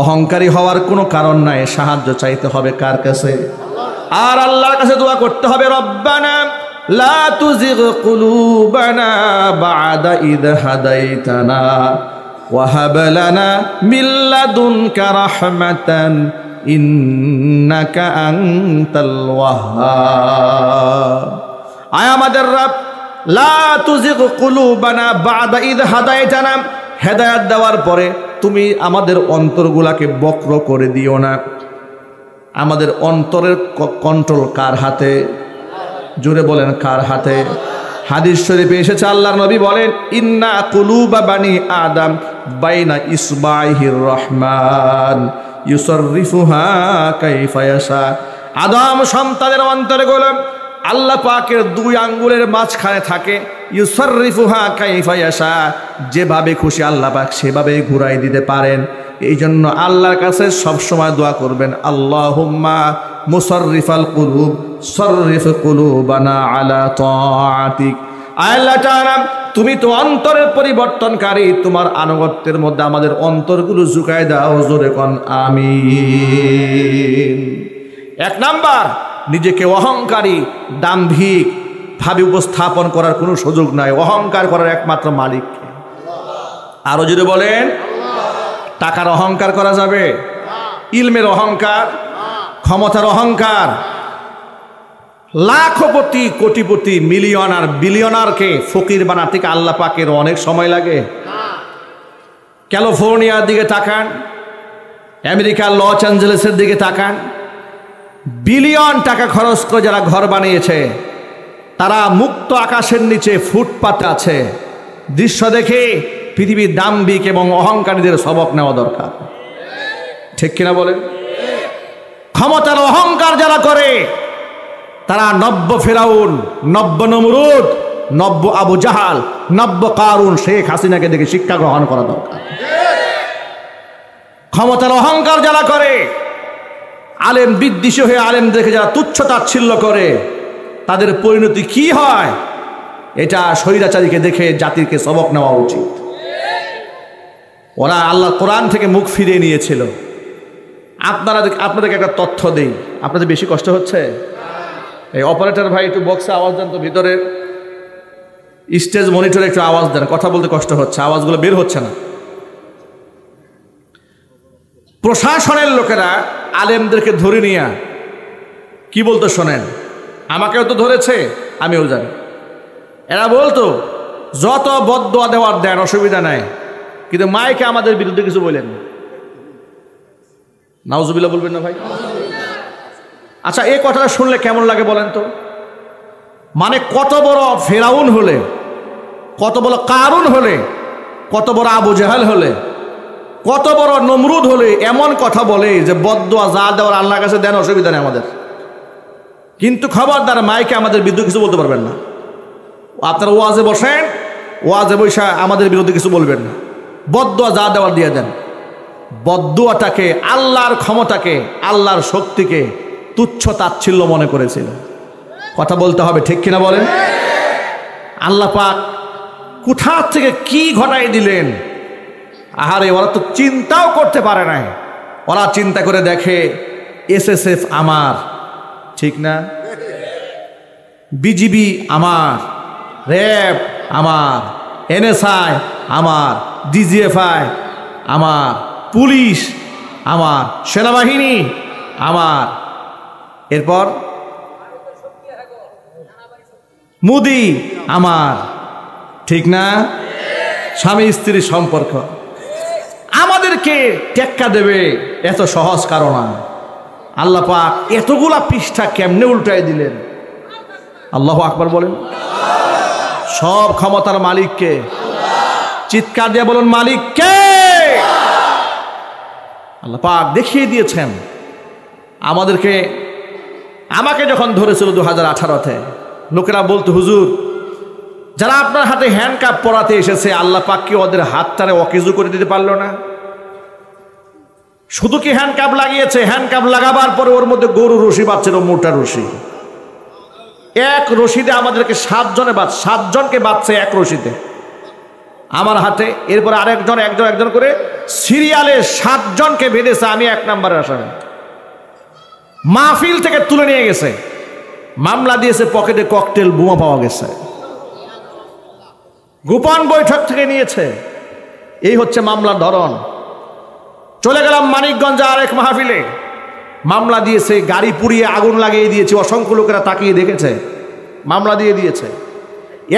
অহংকারী হওয়ার কোনো কারণ নাই। সাহায্য চাইতে হবে কার কাছে? আর আল্লাহর কাছে দোয়া করতে হবে, রব্বানা লা তুজিগ কুলুবানা বা'দা ইদ হাদাইতানা ওয়া হাব লানা মিন লাদুনকা রাহমাতান ইন্নাকা আনতাল ওয়াহ্হাব। আয় আমাদের রব, লা তুজিগ কুলুবানা বা'দা ইদ হাদাইতানা, হেদায়েত দেওয়ার পরে তুমি আমাদের অন্তরগুলাকে বক্র করে দিও না। আমাদের অন্তরের কন্ট্রোল কার হাতে? জোরে বলেন, কার হাতে? হাদিস শরীফে এসেছে, আল্লাহর নবী বলেন, ইন্না কুলুবা বানি আদম বাইনা ইসবাইহির রহমান ইউসাররিফুহা কাইফা ইয়াশা। আদম সন্তানের অন্তরগুলো আল্লাহ পাকের 2 আঙ্গুলের মাঝখানে থাকে। ইউসাররিফুহা কাইফা ইয়াশা, যেভাবে খুশি আল্লাহ পাক সেভাবেই ঘুরাই দিতে পারেন। এই জন্য আল্লাহর কাছে সবসময় দোয়া করবেন, আল্লাহুম্মা মুসাররিফাল কুলুব সাররিফ কুলুবানা আলা তাআতিক। আল্লাহ তাআলা, তুমি তো অন্তরের পরিবর্তনকারী, তোমার আনুগত্যের মধ্যে আমাদের অন্তরগুলো ঝুঁকায় দাও। জোরে কোন আমিন। 1 নাম্বার, নিজেকে অহংকারী দাম্ভিক ভাবে উপস্থাপন করার কোনো সুযোগ নাই। অহংকার করার একমাত্র মালিক। আরো যদি বলেন, টাকার অহংকার করা যাবে? ইলমের অহংকার, ক্ষমতার অহংকার। লাখপতি, কোটিপতি, মিলিয়নার, বিলিয়নারকে ফকির বানাতে আল্লাহ পাকের অনেক সময় লাগে। ক্যালিফোর্নিয়ার দিকে তাকান, আমেরিকার লস অ্যাঞ্জেলেসের দিকে তাকান। বিলিয়ন টাকা খরচ করে যারা ঘর বানিয়েছে, তারা মুক্ত আকাশের নিচে ফুটপাতে আছে। দৃশ্য দেখে পৃথিবীর দাম্ভিক এবং অহংকারীদের সবক নেওয়া দরকার। ঠিক কিনা বলেন? ক্ষমতার অহংকার যারা করে, তারা নব্য ফেরাউন, নব্য নমরুদ, নব্য আবু জাহাল, নব্য কারুন, শেখ হাসিনাকে দেখে শিক্ষা গ্রহণ করা দরকার। ক্ষমতার অহংকার যারা করে, আলেম বিদ্বেষী হয়ে আলেমদেরকে যারা তুচ্ছ তাচ্ছিল্য করে, তাদের পরিণতি কি হয় এটা স্বৈরাচারীকে দেখে জাতিকে সবক নেওয়া উচিত। ওরা আল্লাহ কোরআন থেকে মুখ ফিরিয়ে নিয়েছিল। আপনাদেরকে একটা তথ্য দেই, আপনাদের বেশি কষ্ট হচ্ছে? এই অপারেটর ভাই একটু বক্সে আওয়াজ দেন তো, ভিতরে স্টেজ মনিটরে একটু আওয়াজ দেন, কথা বলতে কষ্ট হচ্ছে, আওয়াজগুলো বের হচ্ছে না। প্রশাসনের লোকেরা আলেমদেরকে ধরে নিয়ে কি বলতো শোনেন, আমাকেও তো ধরেছে, আমিও জানি। এরা বলতো যত বদদোয়া দেওয়ার দেন, অসুবিধা নাই, কিন্তু মাইকে আমাদের বিরুদ্ধে কিছু বললেন না। নাউজুবিল্লাহ বলবেন না ভাই? আচ্ছা, এই কথাটা শুনলে কেমন লাগে বলেন তো? মানে কত বড় ফেরাউন হলে, কত বড় কারুন হলে, কত বড় আবু জাহেল হলে, কত বড় নমরুদ হলে এমন কথা বলে যে বদদোয়া যা দেওয়ার আল্লাহর কাছে দেন, অসুবিধা নেই আমাদের। কিন্তু খবরদার মাইকে আমাদের বিরুদ্ধে কিছু বলতে পারবেন না। আপনারা ওয়াজে বসেন, ওয়াজে বৈশা আমাদের বিরুদ্ধে কিছু বলবেন না। বদদোয়া যা দেওয়ার দিয়ে দেন। বদদোয়াটাকে, আল্লাহর ক্ষমতাকে, আল্লাহর শক্তিকে তুচ্ছ তাচ্ছিল্য মনে করেছিল। কথা বলতে হবে, ঠিক কিনা বলেন? আল্লাহ পাক কোথা থেকে কি ঘটাই দিলেন। আহারে, ওরা তো চিন্তাও করতে পারে নাই। ওরা চিন্তা করে দেখে এসএসএফ আমার, ঠিক না? বিজিবি আমার, র্যাব আমার, এনএসআই আমার, ডিজিএফআই আমার, পুলিশ আমার, সেনাবাহিনী আমার, এরপর মুদি আমার, ঠিক না? স্বামী স্ত্রীর সম্পর্ক আমাদেরকে টেক্কা দেবে এত সহজ কারণ। আল্লাহ পাক এতগুলা পৃষ্ঠা কেমনে উল্টাই দিলেন? আল্লাহু আকবার বলেন। সব ক্ষমতার মালিককে, চিৎকার দিয়ে বলুন মালিককে। আল্লাহ পাক দেখিয়ে দিয়েছেন আমাদেরকে। আমাকে যখন ধরেছিল 2018-তে, লোকেরা বলতো হুজুর, যারা আপনার হাতে হ্যান্ডকাপ পরাতে এসেছে, আল্লাহ পাক কি ওদের হাতটারে অকেজু করে দিতে পারলো না? শুধু কি হ্যান্ডকাপ লাগিয়েছে, হ্যান্ডকাপ লাগাবার পরে ওর মধ্যে গরু রশি বাঁধছিল, মোটা রশি। এক রশিতে আমাদেরকে 7জনকে বাঁধছে, এক রশিতে আমার হাতে। এরপরে আরেকজন একজন করে সিরিয়ালে 7জনকে বেঁধেছে। আমি 1 নম্বরের আসামি। মাহফিল থেকে তুলে নিয়ে গেছে, মামলা দিয়েছে, পকেটে ককটেল বোমা পাওয়া গেছে, গোপন বৈঠক থেকে নিয়েছে। এই হচ্ছে মামলার ধরন। চলে গেলাম মানিকগঞ্জে আরেক মাহফিলে, মামলা দিয়েছে, গাড়ি পুড়িয়ে আগুন লাগিয়ে দিয়েছে, অসংখ্য লোকেরা তাকিয়ে দেখেছে, মামলা দিয়ে দিয়েছে।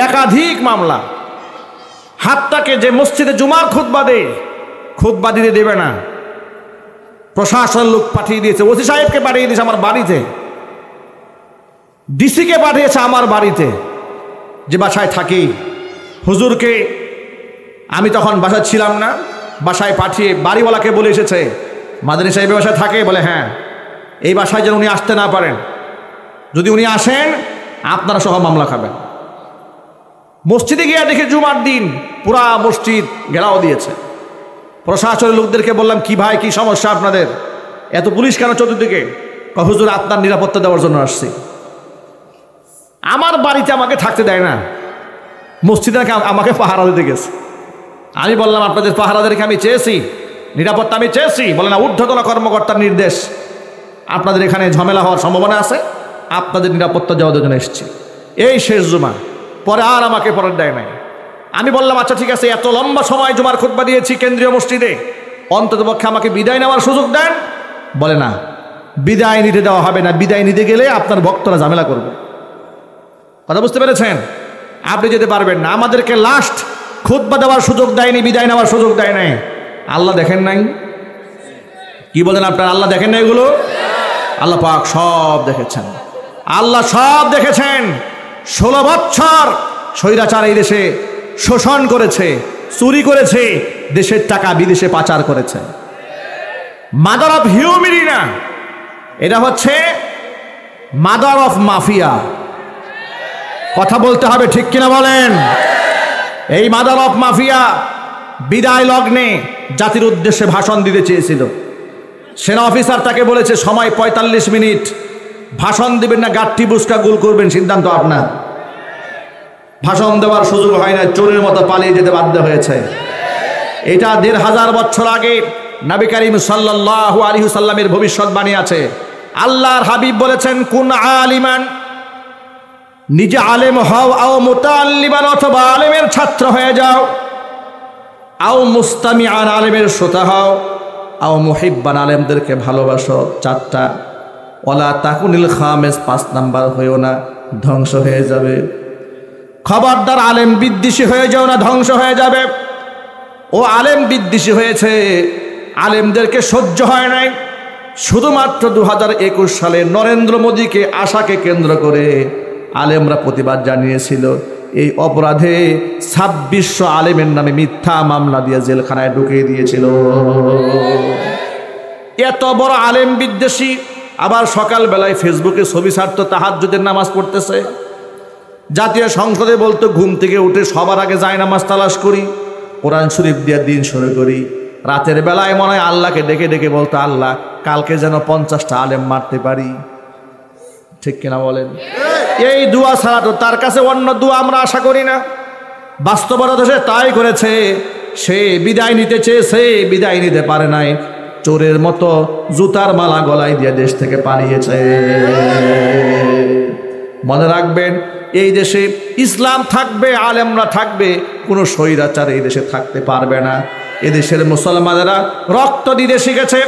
একাধিক মামলা। হাতটাকে যে মসজিদে জুমার খুতবা দিতে দেবে না, প্রশাসনের লোক পাঠিয়ে দিয়েছে, ওসি সাহেবকে পাঠিয়ে দিয়েছে আমার বাড়িতে, ডিসিকে পাঠিয়েছে আমার বাড়িতে, যে বাসায় থাকি। হুজুরকে আমি তখন বাসায় ছিলাম না, বাসায় পাঠিয়ে বাড়িওয়ালাকে বলে এসেছে, মাদানী সাহেব বাসায় থাকে? বলে হ্যাঁ। এই বাসায় যেন উনি আসতে না পারেন, যদি উনি আসেন আপনারা সহ মামলা খাবেন। মসজিদে গিয়ে দেখে জুমার দিন পুরা মসজিদ ঘেরাও দিয়েছে। প্রশাসনের লোকদেরকে বললাম, কি ভাই, কি সমস্যা আপনাদের, এত পুলিশ কেন চতুর্দিকে? হুজুর আপনার নিরাপত্তা দেওয়ার জন্য আসছি। আমার বাড়িতে আমাকে থাকতে দেয় না, মসজিদে আমাকে পাহারা দিতে গেছে। আমি বললাম, আপনাদের পাহারাদেরকে আমি চেয়েছি, নিরাপত্তা আমি চেয়েছি। বলে না, ঊর্ধ্বতন কর্মকর্তার নির্দেশ, আপনাদের এখানে ঝামেলা হওয়ার সম্ভাবনা আছে, আপনাদের নিরাপত্তা দেওয়ার জন্য এসেছি। এই শেষ জুমা, পরে আর আমাকে পরে দেয় নাই। আমি বললাম, আচ্ছা ঠিক আছে, এত লম্বা সময় জুমার খুতবা দিয়েছি কেন্দ্রীয় মসজিদে, অন্ততপক্ষে আমাকে বিদায় নেওয়ার সুযোগ দেন। বলে না, বিদায় নিতে দেওয়া হবে না, বিদায় নিতে গেলে আপনার ভক্তরা ঝামেলা করবে। কথা বুঝতে পেরেছেন? আপনি যেতে পারবেন না। আমাদেরকে লাস্ট খুতবা দেওয়ার সুযোগ দেয়নি, বিদায় নেওয়ার সুযোগ দেয় নাই। আল্লাহ দেখেন নাই? কি বলেন আপনার? আল্লাহ দেখেন না এগুলো? আল্লাহ পাক সব দেখেছেন, আল্লাহ সব দেখেছেন। 16 বছর স্বৈরাচার এই দেশে শোষণ করেছে, চুরি করেছে, দেশের টাকা বিদেশে পাচার করেছে। মাদার অফ হিউম্যানিটি না, এটা হচ্ছে মাদার অফ মাফিয়া। কথা বলতে হবে, ঠিক কিনা বলেন? এই মাদার অফ মাফিয়া বিদায় লগ্নে জাতির উদ্দেশ্যে ভাষণ দিতে চেয়েছিল। সেনা অফিসার তাকে বলেছে, সময় 45 মিনিট, ভাষণ দিবেন না গাঠি বুসকা গুল করবেন, সিদ্ধান্ত আপনার। ভাষণ দেওয়ার সুযোগ হয় না, চোরের মতো পালিয়ে যেতে বাধ্য হয়েছে। এটা 1500 বছর আগে নবী করিম সাল্লাল্লাহু আলাইহি ওয়াসাল্লামের ভবিষ্যৎবাণী আছে। আল্লাহর হাবিব বলেছেন, কুন আলিমান, নিজে আলেম হও, আও মুতাআল্লিমান, অথবা আলেমের ছাত্র হয়ে যাও, আও মুস্তামিআন, আলেমের শ্রোতা হও, আও মুহিব্বান, আলেমদেরকে ভালোবাসো। 4টা। ওয়ালা তাকুনিল খামেস, 5 নাম্বার হয়েও না, ধ্বংস হয়ে যাবে। খবরদার আলেম বিদ্বেষী হয়ে যাও না, ধ্বংস হয়ে যাবে। ও আলেম বিদ্বেষী হয়েছে, আলেমদেরকে সহ্য হয় নাই। শুধুমাত্র 2021 সালে নরেন্দ্র মোদীকে আশাকে কেন্দ্র করে আলেমরা প্রতিবাদ জানিয়েছিল। এই অপরাধে 2600 আলেমের নামে মিথ্যা মামলা দিয়ে জেলখানায় ঢুকিয়ে দিয়েছিল। এত বড় আলেম বিদ্বেষী, আবার সকালবেলায় ফেসবুকে ছবি ছাড়তো, তাহাজ্জুদের নামাজ পড়তেছে। জাতীয় সংসদে বলতো ঘুম থেকে উঠে সবার আগে যায় নামাজ তালাশ করি, কোরআন শরীফ দিয়ে দিন শুরু করি। রাতের বেলায় মনে হয় আল্লাহকে ডেকে ডেকে বলতো, আল্লাহ কালকে যেন 50টা আলেম মারতে পারি। ঠিক কিনা বলেন? এই দোয়া ছাড়া তো তার কাছে অন্য দোয়া আমরা আশা করি না। বাস্তবতা সে তাই করেছে। সে বিদায় নিতে চেয়েছে, বিদায় নিতে পারে নাই, চোরের মতো জুতার মালা গলায় দিয়ে দেশ থেকে পালিয়েছে। মনে রাখবেন, এই দেশে ইসলাম থাকবে, আলেমরা থাকবে, কোনো স্বৈরাচার এই দেশে থাকতে পারবে না। এদেশের মুসলমানেরা রক্ত দিতে শিখেছে,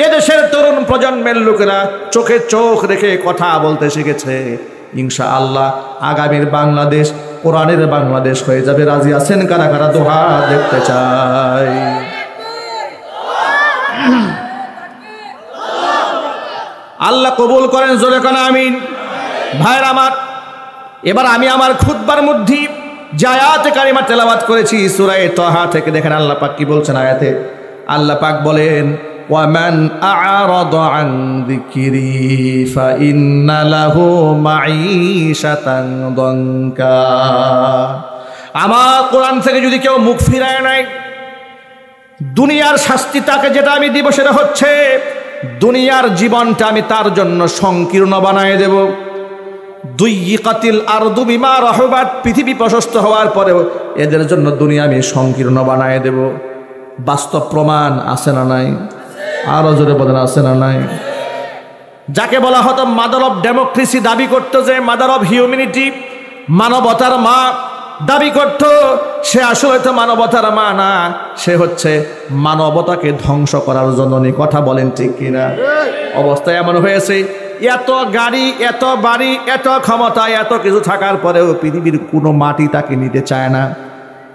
এদেশের তরুণ প্রজন্মের লোকেরা চোখে চোখ রেখে কথা বলতে শিখেছে। ইনশাআল্লাহ আগামীর বাংলাদেশ কোরআনের বাংলাদেশ হয়ে যাবে। রাজি আছেন কারা কারা? দোহা দেখতে চাই। আল্লাহ কবুল করেন, জোরে কোন আমিন। ভাইরা আমার, এবার আমি আমার খুতবার মধ্যে যে আয়াতে কারিমা তেলাওয়াত করেছি সূরা তাহা থেকে, দেখেন আল্লাহ পাক কি বলছেন আয়াতে। আল্লাহ পাক বলেন, ওয়ামান আ'রাদা আন যিকরি ফাইন্না লাহু মাঈশাতান দানকা। আমার কোরআন থেকে যদি কেউ মুখ ফিরায় নাই, দুনিয়ার শাস্তি তাকে যেটা আমি দিব সেটা হচ্ছে দুনিয়ার জীবনটা আমি তার জন্য সংকীর্ণ বানায় দেব। দুইয়িকাতিল আরদু বিমা রাহুবাত, পৃথিবী প্রশস্ত হওয়ার পরেও এদের জন্য দুনিয়া আমি সংকীর্ণ বানায় দেব। বাস্তব প্রমাণ আছে না নাই? আরো জোরে বলেন, আছে না নাই? যাকে বলা হতো মাদার অফ ডেমোক্রেসি দাবি করতো, যে মাদার অফ হিউম্যানিটি, মানবতার মা দাবি করত, সে আসলে তো মানবতার মা না, সে হচ্ছে মানবতাকে ধ্বংস করার জন্য। কথা বলেন ঠিক কিনা? অবস্থা এমন হয়েছে, এত গাড়ি, এত বাড়ি, এত ক্ষমতা, এত কিছু থাকার পরেও পৃথিবীর কোনো মাটি তাকে নিতে চায় না।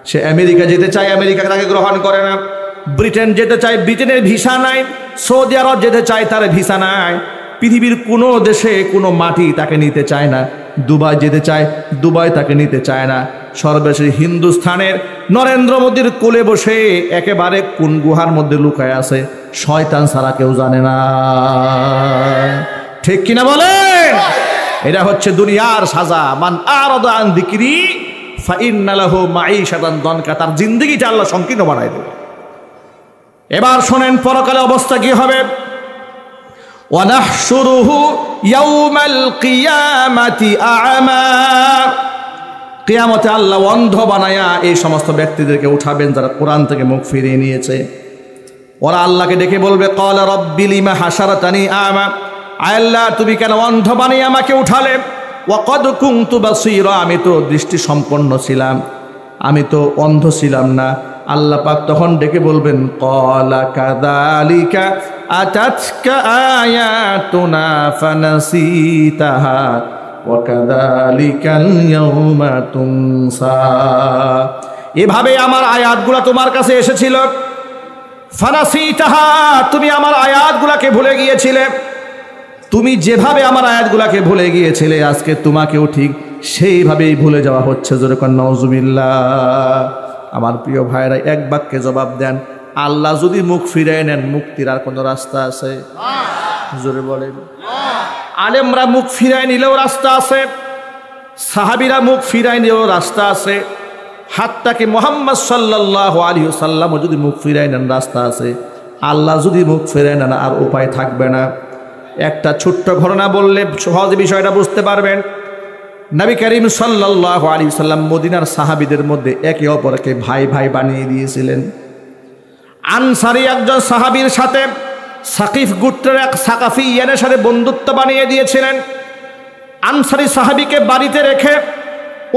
সে আমেরিকা যেতে চায়, আমেরিকা তাকে গ্রহণ করে না। ব্রিটেন যেতে চায়, ব্রিটেনের ভিসা নাই। সৌদি আরব যেতে চায়, তার ভিসা নাই। পৃথিবীর কোনো দেশে কোনো মাটি তাকে নিতে চায় না। দুবাই যেতে চায়, দুবাই তাকে নিতে চায় না। সর্বশেষ হিন্দুস্থানের নরেন্দ্র মোদীর কোলে বসে একেবারে কোন গুহার মধ্যে লুকায় আছে, শয়তান ছাড়া কেউ জানে না। ঠিক কিনা বলেন? এটা হচ্ছে দুনিয়ার সাজা। মান আ'রাদা আন যিকরি ফাইন্না লাহু মাঈশাতান দানকা, তার জিন্দেগিটা আল্লাহ সংকীর্ণ বানায় দেবে। এবার শোনেন পরকালে অবস্থা কি হবে। ওয়ানাহশুরুহু ইয়াউমাল কিয়ামাতি আ'মা, কিয়ামতে আল্লাহ অন্ধ বানায়া এই সমস্ত ব্যক্তিদেরকে উঠাবেন যারা কোরআন থেকে মুখ ফিরিয়ে নিয়েছে। ওরা আল্লাহকে ডেকে বলবে, ক্বালা রাব্বি লিমা হাশারাতানি আ'মা, আল্লাহ তুমি কেন অন্ধ বানিয়ে আমাকে উঠালে? ওয়া ক্বাদ কুনতু বাসীরা, আমি তো দৃষ্টি সম্পন্ন ছিলাম, আমি তো অন্ধ ছিলাম না। আল্লাহ পাক তখন ডেকে বলবেন, ক্বালা কাযালিকা আতাতকা আয়াতুনা ফানাসিতাহা ওয়া কাযালিকাল ইয়াউমা তুনসা। এভাবে আমার আয়াতগুলো তোমার কাছে এসেছিল। ফানাসিতাহা, তুমি আমার আয়াতগুলোকে ভুলে গিয়েছিলে। তুমি যেভাবে আমার আয়াতগুলোকে ভুলে গিয়েছিলে, আজকে তোমাকেও ঠিক সেইভাবেই ভুলে যাওয়া হচ্ছে। জোরে কোন নাউজুবিল্লাহ। আমার প্রিয় ভাইরা, এক বাক্যে জবাব দেন, আল্লাহ যদি মুখ ফিরিয়ে নেন, মুক্তির আর কোনো রাস্তা আছে? জোরে বলেন। আলেমরা মুখ ফিরায় নিলেও রাস্তা আছে, সাহাবীরা মুখ ফিরায় নিলেও রাস্তা আছে, হাত্তাকে মুহাম্মদ সাল্লাল্লাহু আলাইহি ওয়াসাল্লামও যদি মুখ ফিরায় নেন, রাস্তা আছে। আল্লাহ যদি মুখ ফিরায় নেন, আর উপায় থাকবে না। একটা ছোট্ট ঘটনা বললে সহজে বিষয়টা বুঝতে পারবেন। নবী করিম সাল্লাল্লাহু আলাইহি ওয়াসাল্লাম মদিনার সাহাবীদের মধ্যে একে অপরকে ভাই ভাই বানিয়ে দিয়েছিলেন। আনসারী একজন সাহাবীর সাথে সাকিফ গোত্রের এক সাকাফিয়ানের সাথে বন্ধুত্ব বানিয়ে দিয়েছিলেন। আনসারী সাহাবীকে বাড়িতে রেখে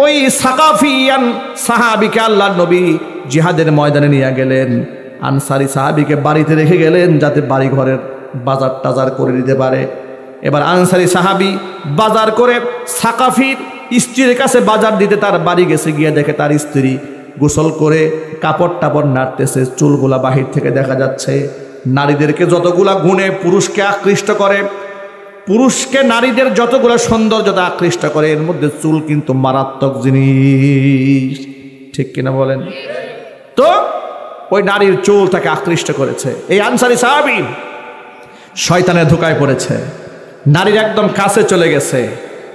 ওই সাকাফিয়ান সাহাবীকে আল্লাহর নবী জিহাদের ময়দানে নিয়ে গেলেন। আনসারী সাহাবীকে বাড়িতে রেখে গেলেন যাতে বাড়ি ঘরের বাজার টাজার করে দিতে পারে। এবার আনসারী সাহাবী বাজার করে সাকাফির স্ত্রীর কাছে বাজার দিতে তার বাড়ি গেছে, গিয়ে দেখে তার স্ত্রী গোসল করে কাপড় টাপড় নাড়তেছে, চুলগুলা বাহির থেকে দেখা যাচ্ছে। নারীদেরকে যতগুলা গুণে পুরুষকে আকৃষ্ট করে, পুরুষকে নারীদের যতগুলো সৌন্দর্যতা আকৃষ্ট করে, এর মধ্যে চুল কিন্তু মারাত্মক জিনিস, ঠিক কিনা বলেন? তো ওই নারীর চুল তাকে আকৃষ্ট করেছে। এই আনসারী সাহাবী শয়তানের ধোকায় পড়েছে, নারীর একদম কাছে চলে গেছে,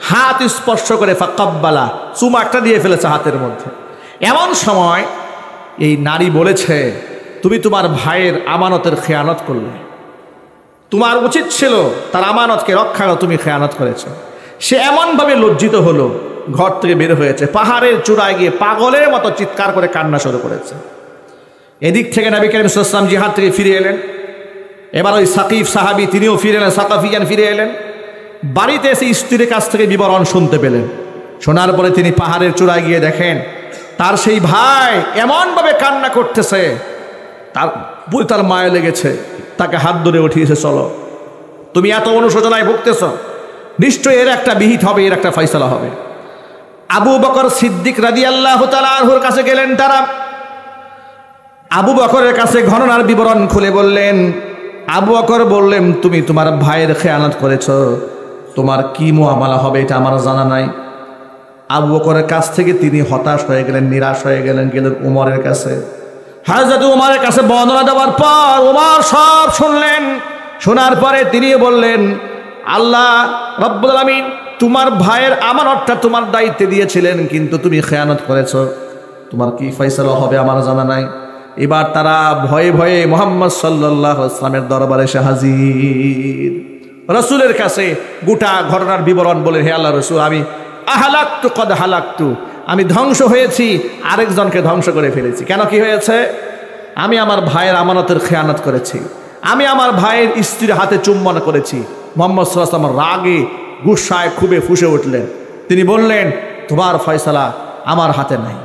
হাত স্পর্শ করে ফাকাব্বালা, চুমা একটা দিয়ে ফেলেছে হাতের মধ্যে। এমন সময় এই নারী বলেছে, তুমি তোমার ভাইয়ের আমানতের খেয়ানত করলে, তোমার উচিত ছিল তার আমানতকে রক্ষা করা, তুমি খেয়ানত করেছ। সে এমনভাবে লজ্জিত হলো, ঘর থেকে বের হয়েছে, পাহাড়ের চূড়ায় গিয়ে পাগলের মতো চিৎকার করে কান্না শুরু করেছে। এদিক থেকে নবী করিম সাল্লাল্লাহু আলাইহি ওয়াসাল্লাম জিহাদ থেকে ফিরে এলেন। এবার ওই সাকিফ সাহাবী তিনিও ফিরে এলেন, সাকাফিয়ান ফিরে এলেন। বাড়িতে এসে স্ত্রীর কাছ থেকে বিবরণ শুনতে পেলেন। শোনার পরে তিনি পাহাড়ের চূড়ায় গিয়ে দেখেন তার সেই ভাই এমনভাবে কান্না করতেছে, তার মায়ে লেগেছে, তাকে হাত ধরে উঠিয়েছে, চলো, তুমি এত অনুশোচনায় ভুগতেছ, নিশ্চয়ই এর একটা বিহিত হবে, এর একটা ফয়সালা হবে। আবু বকর সিদ্দিক রাদিয়াল্লাহু তাআলা আনহুর কাছে গেলেন তারা। আবু বকরের কাছে ঘটনার বিবরণ খুলে বললেন। আবু বকর বললেন, তুমি তোমার ভাইয়ের খেয়ানত করেছ, তোমার কি মুআমালা হবে এটা আমার জানা নাই। আবু বকরের কাছ থেকে তিনি হতাশ হয়ে গেলেন, নিরাশ হয়ে গেলেন, গেলেন উমরের কাছে। হযরত উমরের কাছে বর্ণনা দেওয়ার পর উমর সব শুনলেন। শোনার পরে তিনি বললেন, আল্লাহ রব্বুল আলামিন তোমার ভাইয়ের আমানতটা তোমার দায়িত্বে দিয়েছিলেন, কিন্তু তুমি খেয়ানত করেছ, তোমার কি ফয়সালা হবে আমার জানা নাই। এবার তারা ভয়ে ভয়ে মুহাম্মদ সাল্লাল্লাহু আলাইহি ওয়াসাল্লামের দরবারে এসে হাজির। রাসূলের কাছে গোটা ঘটনার বিবরণ বলে, হে আল্লাহর রাসূল, আমি আহালাকতু কদ হালাকতু, আমি ধ্বংস হয়েছি, আরেকজনকে ধ্বংস করে ফেলেছি। কেন, কি হয়েছে? আমি আমার ভাইয়ের আমানতের খেয়ানত করেছি, আমি আমার ভাইয়ের স্ত্রীর হাতে চুম্বন করেছি। মুহাম্মদ সাল্লাল্লাহু আলাইহি ওয়াসাল্লাম রাগে গুসায় খুবই ফুঁসে উঠলেন। তিনি বললেন, তোমার ফয়সালা আমার হাতে নাই।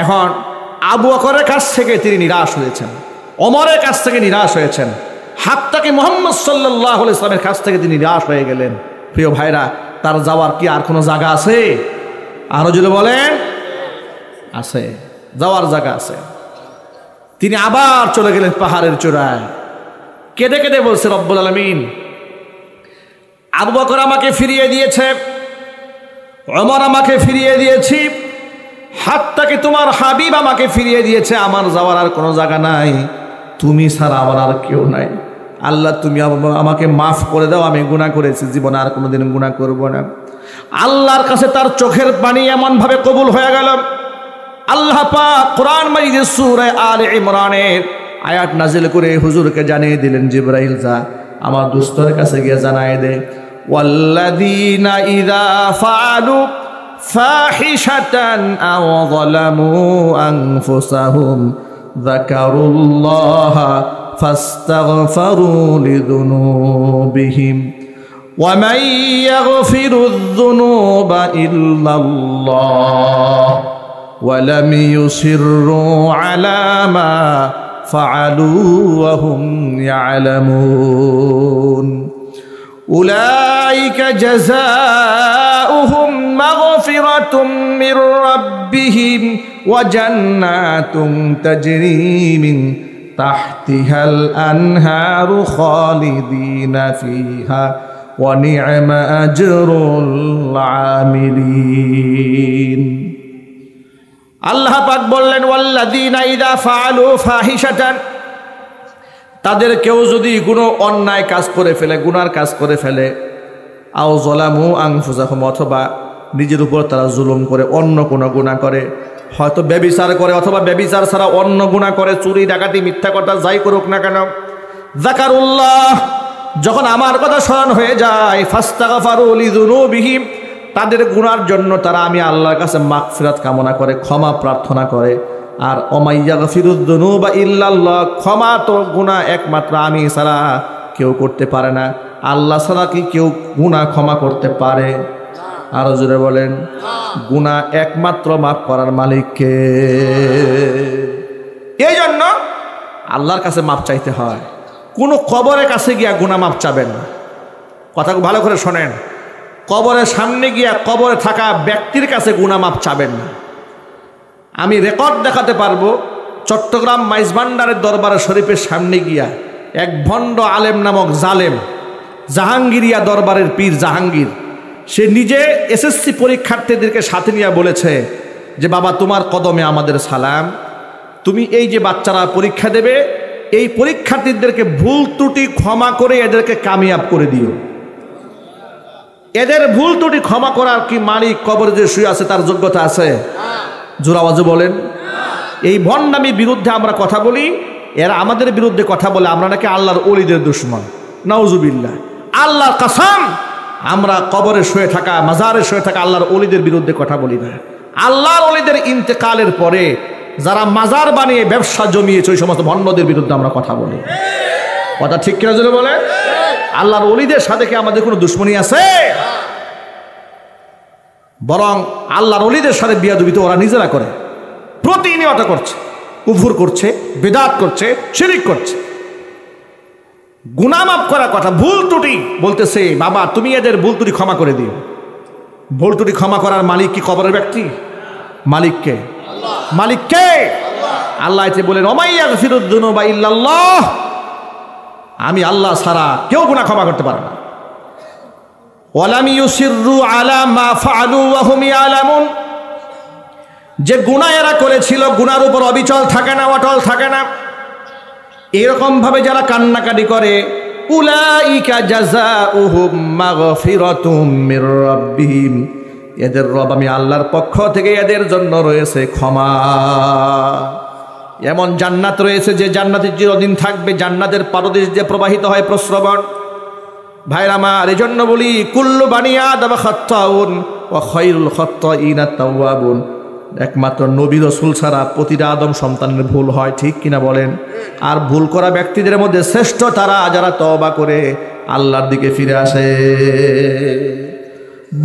এখন আবু বকরের কাছ থেকে তিনি নিরাশ হয়েছেন, ওমরের কাছ থেকে নিরাশ হয়েছেন, হাত্তাকি মুহাম্মদ সাল্লাল্লাহু আলাইহি ওয়াসাল্লামের কাছ থেকে তিনি নিরাশ হয়ে গেলেন। প্রিয় ভাইরা, তার যাওয়ার কি আর কোনো জায়গা আছে? আরো যদি বলেন, আছে, যাওয়ার জায়গা আছে। তিনি আবার চলে গেলেন পাহাড়ের চূড়ায়, কেঁদে কেঁদে বলছে, রব্বুল আলামিন, আবু বকর আমাকে ফিরিয়ে দিয়েছে, ওমর আমাকে ফিরিয়ে দিয়েছি, হাত্তাকি তোমার হাবিব আমাকে ফিরিয়ে দিয়েছে, আমার যাওয়ার আর কোনো জায়গা নাই, তুমি ছাড়া আমার আর কেউ নাই। আল্লাহ তুমি আমাকে মাফ করে দাও, আমি গুনাহ করেছি, জীবনে আর কোনোদিন গুনাহ করব না। আল্লাহর কাছে তার চোখের পানি এমনভাবে কবুল হয়ে গেল, আল্লাহ পাক কোরআন মাজিদের সূরা আলে ইমরানের আয়াত নাজিল করে হুজুরকে জানিয়ে দিলেন, জিবরাইল যা আমার দোস্তের কাছে গিয়ে জানায় দে, ওয়াল্লাযীনা ইযা ফাআলু ফাহিশাতান আও যালামু আনফুসাহুম যাকারুল্লাহা ফাস্তাগফারু লিযুনুবিহিম ওয়া মান ইয়াগফিরুয-যুনুবা ইল্লাল্লাহ ওয়া লাম ইউসিররু আলা মা ফাআলু ওয়া হুম ইয়ালামুন উলাইকা জাযাউহুম মাগফিরাতুম মির রাব্বিহিম ওয়া জান্নাতুন তাজরি মিন তাহতিহাল আনহারু খালিদিনা ফিহা ওয়া নি'মা আজরুল আমিলিন। আল্লাহ পাক বললেন, ওয়াল্লাযীনা ইযা ফাআলু ফাহিশাতান, তাদের কেউ যদি কোনো অন্যায় কাজ করে ফেলে, গুনার কাজ করে ফেলে, আও যালামু আনফুসাহুম, অথবা নিজের উপর তারা জুলুম করে, অন্য কোনো গুনাহ করে, হয়তো ব্যভিচার করে অথবা ব্যভিচার ছাড়া অন্য গুনাহ করে, চুরি ডাকাতি মিথ্যা কথা যাই করুক না কেন, যাকারুল্লাহ, যখন আমার কথা স্মরণ হয়ে যায়, ফাস্তাগফারু লিযুনুবিহিম, তাদের গুনার জন্য তারা আমি আল্লাহর কাছে মাগফিরাত কামনা করে, ক্ষমা প্রার্থনা করে। আর ওমাইয়াগফিরুয-যুনুবা ইল্লাল্লাহ, ক্ষমা তো গুনাহ একমাত্র আমি ছাড়া কেউ করতে পারে না। আল্লাহ ছাড়া কি কেউ গুনাহ ক্ষমা করতে পারে? আরো জোরে বলেন, গুনাহ একমাত্র মাফ করার মালিক কে? এই জন্য আল্লাহর কাছে মাপ চাইতে হয়, কোনো কবরের কাছে গিয়া গুনাহ মাপ চাবেন না। কথা ভালো করে শোনেন, কবরের সামনে গিয়া কবরে থাকা ব্যক্তির কাছে গুনাহ মাপ চাবেন না। আমি রেকর্ড দেখাতে পারবো, চট্টগ্রাম মাইজভান্ডারের দরবারে শরীফের সামনে গিয়া এক ভণ্ড আলেম নামক জালেম, জাহাঙ্গীরিয়া দরবারের পীর জাহাঙ্গীর, সে নিজে এসএসসি পরীক্ষার্থীদেরকে সাথে নিয়ে বলেছে যে বাবা তোমার কদমে আমাদের সালাম, তুমি এই যে বাচ্চারা পরীক্ষা দেবে এই পরীক্ষার্থীদেরকে ভুল ত্রুটি ক্ষমা করে এদেরকে কামিয়াব করে দিও। এদের ভুল ত্রুটি ক্ষমা করার কি মালিক কবরে যে শুয়ে আছে তার যোগ্যতা আছে? জোর আওয়াজে বলেন। এই ভণ্ডামির বিরুদ্ধে আমরা কথা বলি, এরা আমাদের বিরুদ্ধে কথা বলে আমরা নাকি আল্লাহর ওলিদের দুশমন। নাউজুবিল্লাহ। আল্লাহর কসম, আমরা কবরে শুয়ে থাকা, মাজারে শুয়ে থাকা আল্লাহর ওলিদের বিরুদ্ধে কথা বলি না। আল্লাহর ওলিদের ইন্তেকালের পরে যারা মাজার বানিয়ে ব্যবসা জমিয়েছে ওই সমস্ত ভণ্ডদের বিরুদ্ধে আমরা কথা বলি। কথা ঠিক কিনা জোরে বলে? আল্লাহর ওলিদের সাথে কি আমাদের কোনো দুশ্মনী আছে? বরং আল্লাহর ওলিদের সাথে বিয়াদবি তো ওরা নিজেরা করে, প্রতিনিয়ত করছে, কুফর করছে, বিদআত করছে, শিরক করছে। গুনাহ মাফ করার কথা, ভুল ত্রুটি বলতেছে বাবা তুমি এদের ভুল ত্রুটি ক্ষমা করে দিও। ভুল ত্রুটি ক্ষমা করার মালিক কি কবরের ব্যক্তি? মালিককে, মালিককে আল্লাহ এতে বলেন ওমাই ইয়াগফিরুদ যুনুবা ইল্লাল্লাহ, আমি আল্লাহ ছাড়া কেউ গুনাহ ক্ষমা করতে পারে না। ওয়ালাম ইউসিররু আলা মা ফাআলু ওয়া হুম ইয়ালামুন, যে গুনাহ এরা করেছিল গুনার উপর অবিচল থাকে না, অটল থাকে না। এরকম ভাবে যারা কান্নাকাটি করে উলাইকা জাযাউহুম মাগফিরাতুম মির রাব্বিহিম, এদের রব আমি আল্লাহর পক্ষ থেকে এদের জন্য রয়েছে ক্ষমা। এমন জান্নাত রয়েছে যে জান্নাতে চিরদিন থাকবে, জান্নাতের পাদদেশ দিয়ে প্রবাহিত হয় প্রস্রবণ। ভাইরা আমার, এজন্য বলি কুল্লু বানি আদম খাত্তাউন ওয়া খায়রুল খাত্তাইনা তাওয়াবুন। একমাত্র নবী রাসূল ছাড়া প্রতিটা আদম সন্তানের ভুল হয়, ঠিক কিনা বলেন? আর ভুল করা ব্যক্তিদের মধ্যে শ্রেষ্ঠ তারা যারা তওবা করে আল্লাহর দিকে ফিরে আসে।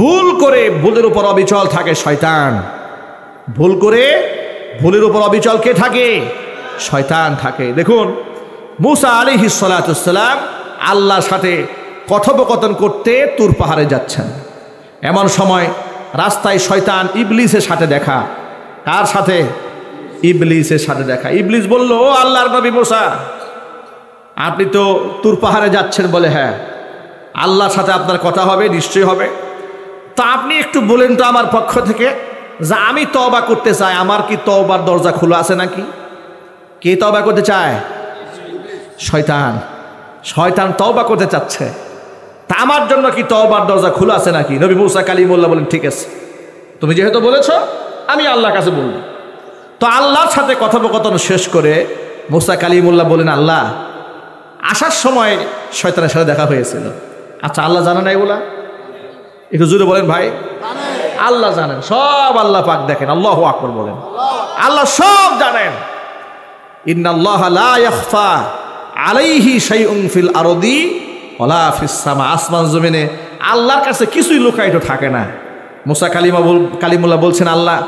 ভুল করে ভুলের উপর অবিচল থাকে শয়তান। ভুল করে ভুলের উপর অবিচল কে থাকে? শয়তান থাকে। দেখুন মূসা আলাইহিস সালাতুস সালাম আল্লাহর সাথে কথোপকথন করতে তুর পাহাড়ে যাচ্ছেন। এমন সময় রাস্তায় শয়তান ইবলিসের সাথে দেখা। কার সাথে? ইবলিসের সাথে দেখা। ইবলিস বলল ও আল্লাহর নবী মূসা, আপনি তো তুর পাহাড়ে যাচ্ছেন বলে, হ্যাঁ আল্লাহর সাথে আপনার কথা হবে, নিশ্চয়ই হবে। তা আপনি একটু বলেন তো আমার পক্ষ থেকে যে আমি তওবা করতে চাই, আমার কি তওবার দরজা খোলা আছে নাকি? কে তওবা করতে চায়? শয়তান। শয়তান তওবা করতে চাচ্ছে, তা আমার জন্য কি তওবার দরজা খোলা আছে নাকি? নবী মূসা কালিমুল্লাহ বলেন ঠিক আছে, তুমি যেহেতু বলেছো আমি আল্লাহর কাছে বলব। তো আল্লাহর সাথে কথোপকথন শেষ করে মূসা কালিমুল্লাহ বলেন আল্লাহ, আসার সময় শয়তানের সাথে দেখা হয়েছিল। আচ্ছা আল্লাহ জানে না এগুলা? একটু জোরে বলেন ভাই। আল্লাহ জানেন, সব আল্লাহ পাক দেখেন। আল্লাহু আকবার বলেন। আল্লাহ সব জানেন। ইন্নাল্লাহা লা ইয়াখফা আলাইহি শাইউন ফিল আরদি ওয়ালা ফিস সামা। আসমান জমিনে আল্লাহর কাছে কিছুই লুকায়িত থাকে না। মূসা কালিমুল্লাহ বলছেন আল্লাহ,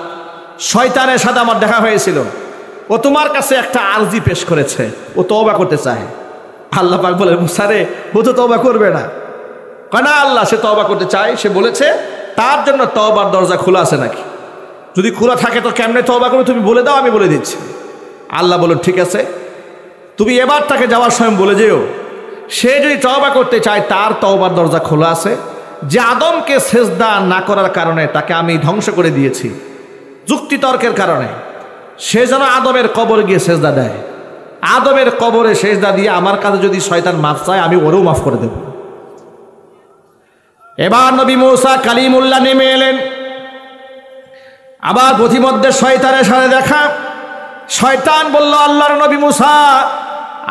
শয়তানের সাথে আমার দেখা হয়েছিল, ও তোমার কাছে একটা আরজি পেশ করেছে, ও তওবা করতে চায়। আল্লাহ পাক বলে মূসা রে, ও তো তওবা করবে না। কেন? আল্লাহ সে তওবা করতে চায়, সে বলেছে তার জন্য তওবার দরজা খোলা আছে নাকি? যদি খোলা থাকে তো কেমনে তওবা করবে তুমি বলে দাও, আমি বলে দিচ্ছি। আল্লাহ বলল ঠিক আছে, তুমি এবার তাকে যাওয়ার সময় বলে যেও সে যদি তওবা করতে চায় তার তওবার দরজা খোলা আছে। যে আদমকে সেজদা না করার কারণে তাকে আমি ধ্বংস করে দিয়েছি যুক্তিতর্কের কারণে, সে যেন আদমের কবরে গিয়ে সেজদা দেয়। আদমের কবরে সেজদা দিয়ে আমার কাছে যদি শয়তান মাফ চায় আমি ওরেও মাফ করে দেব। এবার নবী মূসা কালিমুল্লাহ নেমে এলেন। আবার পথিমধ্যে শয়তানের সাথে দেখা। শয়তান বলল আল্লাহর নবী মূসা,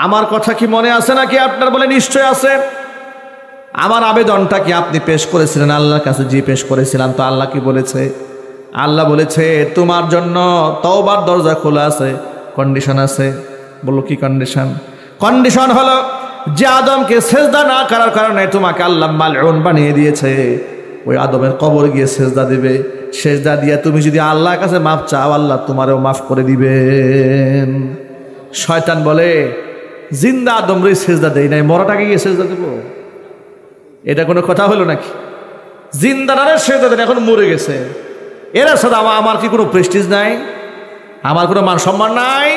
আমার কথা কি মনে আছে নাকি আপনার? বলে নিশ্চয় আছে। আমার আবেদনটা কি আপনি পেশ করেছিলেন আল্লাহর কাছে? জি পেশ করেছিলাম। তো আল্লাহ কি বলেছে? আল্লাহ বলেছে তোমার জন্য তওবার দরজা খোলা আছে, কন্ডিশন আছে। বললো কি কন্ডিশন? কন্ডিশন হলো যে আদমকে সেজদা না করার কারণে তোমাকে আল্লাহ মালউন বানিয়ে দিয়েছে, ওই আদমের কবর গিয়ে সেজদা দিবে। সেজদা দিয়া তুমি যদি আল্লাহর কাছে মাফ চাও আল্লাহ তোমারও মাফ করে দিবেন। শয়তান বলে জিন্দা আদমরে সেজদা দেই নাই, মরাটাকে গিয়ে সেজদা দেব? এটা কোনো কথা হলো নাকি? জিন্দারের সে এখন মরে গেছে, এরা সাথে আমার কি কোনো প্রেস্টিজ নাই? আমার কোনো মান সম্মান নাই?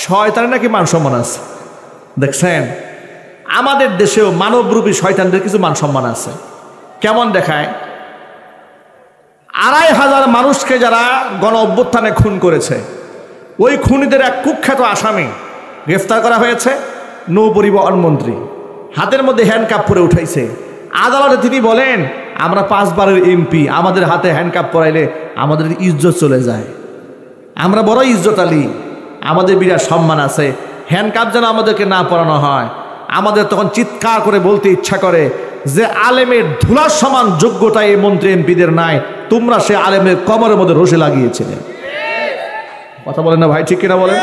শয়তানের নাকি মান সম্মান আছে? দেখছেন আমাদের দেশেও মানবরূপী শয়তানদের কিছু মান সম্মান আছে। কেমন দেখায়? ২৫০০ মানুষকে যারা গণ অভ্যুত্থানে খুন করেছে, ওই খুনিদের এক কুখ্যাত আসামি গ্রেফতার করা হয়েছে। নৌ পরিবহন মন্ত্রী হাতের মধ্যে হ্যান্ডকাপ পরে উঠাইছে। আদালতে তিনি বলেন, আমরা 5 বারের এমপি, আমাদের হাতে হ্যান্ডকাপ পরাইলে আমাদের ইজ্জত চলে যায়, আমরা বড় ইজ্জত আলী, আমাদের বিরাট সম্মান আছে, হ্যান্ডকাপ যেন আমাদেরকে না পরানো হয়। আমাদের তখন চিৎকার করে বলতে ইচ্ছা করে যে আলেমের ধুলার সমান যোগ্যতা এই মন্ত্রী এমপিদের নাই, তোমরা সে আলেমের কবরের মধ্যে রশি লাগিয়েছিলে। কথা বলেন না ভাই, ঠিক কিনা বলেন?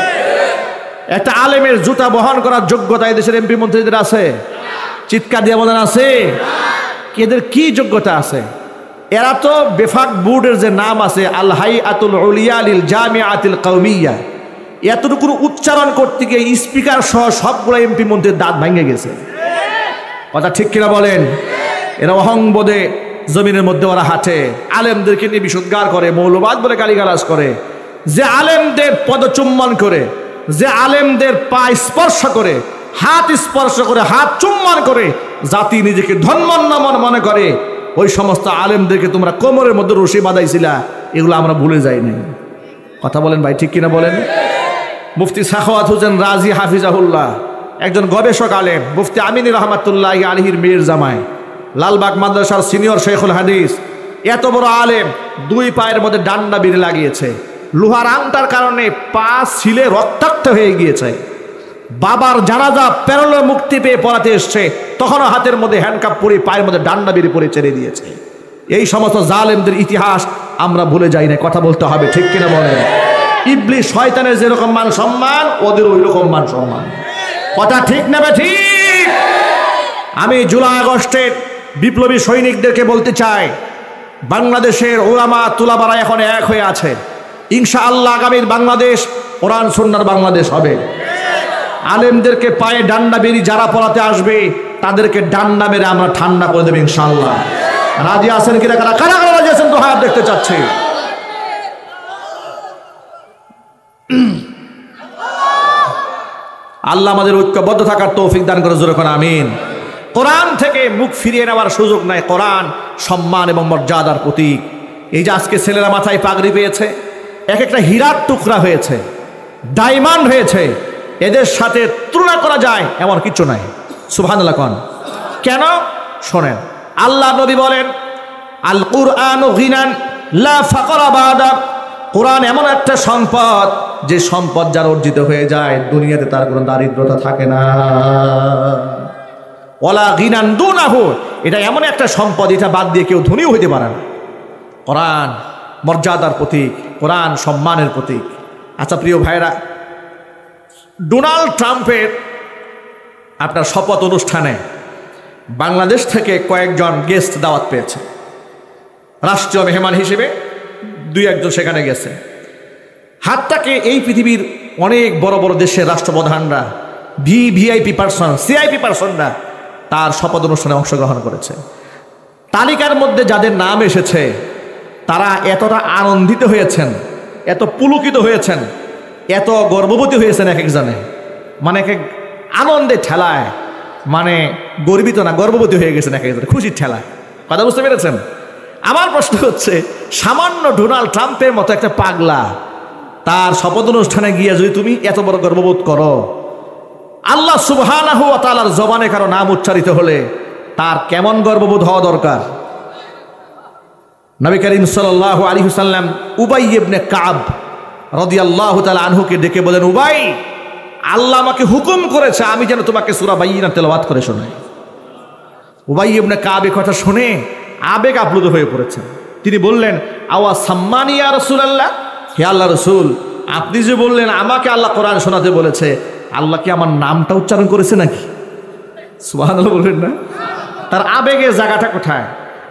একটা আলেমের জুতা বহন করার যোগ্যতা এই দেশের এমপি মন্ত্রীদের আছে? চিৎকার দিয়ে বলেন আছে? এদের কি যোগ্যতা আছে? এরা তো বেফাক বোর্ডের যে নাম আছে আল হাইআতুল উলিয়া লিল জামিআতিল কওমিয়া, এতটুকু উচ্চারণ করতে গিয়ে স্পিকার সহ সবগুলো এমপি মন্ত্রীর দাঁত ভেঙে গেছে। কথা ঠিক কিনা বলেন? এরা অহংবোধে জমিনের মধ্যে ওরা হাঁটে, আলেমদেরকে নিয়ে বিশুদ্ধার করে, মৌলবাদ বলে গালিগালাজ করে। যে আলেমদের পদচুম্বন করে, যে আলেমদের পা স্পর্শ করে, হাত স্পর্শ করে, হাত চুম্বন করে জাতি নিজেকে ধন্যবান মনে করে, ওই সমস্ত আলেমদেরকে তোমরা কোমরের মধ্যে রশি বাঁধাইছিলা, এগুলো আমরা ভুলে যাইনি। কথা বলেন ভাই, ঠিক কিনা বলেন? মুফতি সাখাওয়াত হোসেন রাজি হাফিজাহুল্লাহ একজন গবেষক আলেম, মুফতি আমিনী রহমাতুল্লাহ আলাইহির মেয়ের জামাই, লালবাগ মাদ্রাসার সিনিয়র শেখুল হাদিস, এত বড় আলেম 2 পায়ের মধ্যে ডান্ডা বেঁধে লাগিয়েছে। লোহার আংটার কারণে পা ছিলে রক্তাক্ত হয়ে গিয়েছে। বাবার জানাজা প্যারোলে মুক্তি পেয়ে পড়াতে এসছে, তখনও হাতের মধ্যে হ্যান্ডকাপ পরে পায়ের মধ্যে ডান্ডা বেরিয়ে পড়ে ছেড়ে দিয়েছে। এই সমস্ত জালেমদের ইতিহাস আমরা ভুলে যাই না, কথা বলতে হবে, ঠিক কিনা বলেন? ইবলিস শয়তানের যেরকম মান সম্মান, ওদের ওই রকম মান সম্মান। কথা ঠিক না ঠিক? আমি জুলাই আগস্টের বিপ্লবী সৈনিকদেরকে বলতে চাই, বাংলাদেশের ওলামা তুলাবারা এখন এক হয়ে আছে। ইনশাআল্লাহ আগামীর বাংলাদেশ কোরআন সুন্নাহর বাংলাদেশ হবে। আলেমদেরকে পায়ে ডান্ডা বেরি যারা পড়াতে আসবে, তাদেরকে ডান্ডা মেরে আমরা ঠান্ডা করে দেব ইনশাআল্লাহ। রাজি আছেন কিনা? কারা কারা রাজি আছেন তো হাত দেখতে চাচ্ছি। আল্লাহ আমাদের ঐক্যবদ্ধ থাকার তৌফিক দান করে, জোরে করে আমিন। কোরআন থেকে মুখ ফিরিয়ে নেওয়ার সুযোগ নাই। কোরআন সম্মান এবং মর্যাদার প্রতীক। এই যে আজকে ছেলেরা মাথায় পাগড়ি পেয়েছে, এক একটা হীরার টুকরা হয়েছে, ডায়মন্ড হয়েছে, এদের সাথে তুলনা করা যায় এমন কিছু নাই। সুবহানাল্লাহ কোন কেন? শোনেন, আল্লাহ নবী বলেন, আল কুরআনু গিনান লা ফাকরা বাদা। কোরআন এমন একটা সম্পদ, যে সম্পদ যার অর্জিত হয়ে যায়, দুনিয়াতে তার কোনো দারিদ্রতা থাকে না। ওয়ালা গিনান দুনাহু, এটা এমন একটা সম্পদ, এটা বাদ দিয়ে কেউ ধনীও হইতে পারে না। কোরআন মর্যাদার প্রতীক, কোরআন সম্মানের প্রতীক। আচ্ছা প্রিয় ভাইরা, ডোনাল্ড ট্রাম্পের আপনার শপথ অনুষ্ঠানে বাংলাদেশ থেকে কয়েকজন গেস্ট দাওয়াত পেয়েছে, রাষ্ট্রীয় মেহমান হিসেবে 2-1 সেখানে গেছে। হাতটাকে এই পৃথিবীর অনেক বড় বড় দেশের রাষ্ট্রপ্রধানরা, ভিআইপি পার্সন, সিআইপি পার্সনরা তার শপথ অনুষ্ঠানে অংশগ্রহণ করেছে। তালিকার মধ্যে যাদের নাম এসেছে, তারা এতটা আনন্দিত হয়েছেন, এত পুলকিত হয়েছেন, এত গর্ববতী হয়েছেন, এক একজনে মানে এক এক আনন্দে ঠেলায়, মানে গর্বিত না, গর্ববতী হয়ে গেছেন এক একজনে, খুশির ঠেলায়। কথা বুঝতে পেরেছেন? আমার প্রশ্ন হচ্ছে, সামান্য ডোনাল্ড ট্রাম্পের মতো একটা পাগলা তার শপথ অনুষ্ঠানে গিয়ে যদি তুমি এত বড় গর্ববোধ করো, আল্লাহ সুবহানাহু ওয়া তাআলার জবানে কারো নাম উচ্চারিত হলে তার কেমন গর্ববোধ হওয়া দরকার? নবী করিম সাল্লাল্লাহু আলাইহি ওয়াসাল্লাম উবাই ইবনে কাব রাদিয়াল্লাহু তাআলা আনহুকে ডেকে বলেন, উবাই, আল্লাহ আমাকে হুকুম করেছে আমি যেন তোমাকে সূরা বাইয়িনা তেলাওয়াত করে শোনাই। উবাই ইবনে কাব এই কথা শুনে আবেগ আপ্লুত হয়ে পড়েছেন। তিনি বললেন, আওয়া সাম্মানি ইয়া রাসূলুল্লাহ, হে আল্লাহ রসুল, আপনি যে বললেন আমাকে আল্লাহ কোরআন শোনাতে বলেছে, আল্লাহ কি আমার নামটা উচ্চারণ করেছে নাকি? সুবহানাল্লাহ বললেন না? তার আবেগের জায়গাটা কোথায়?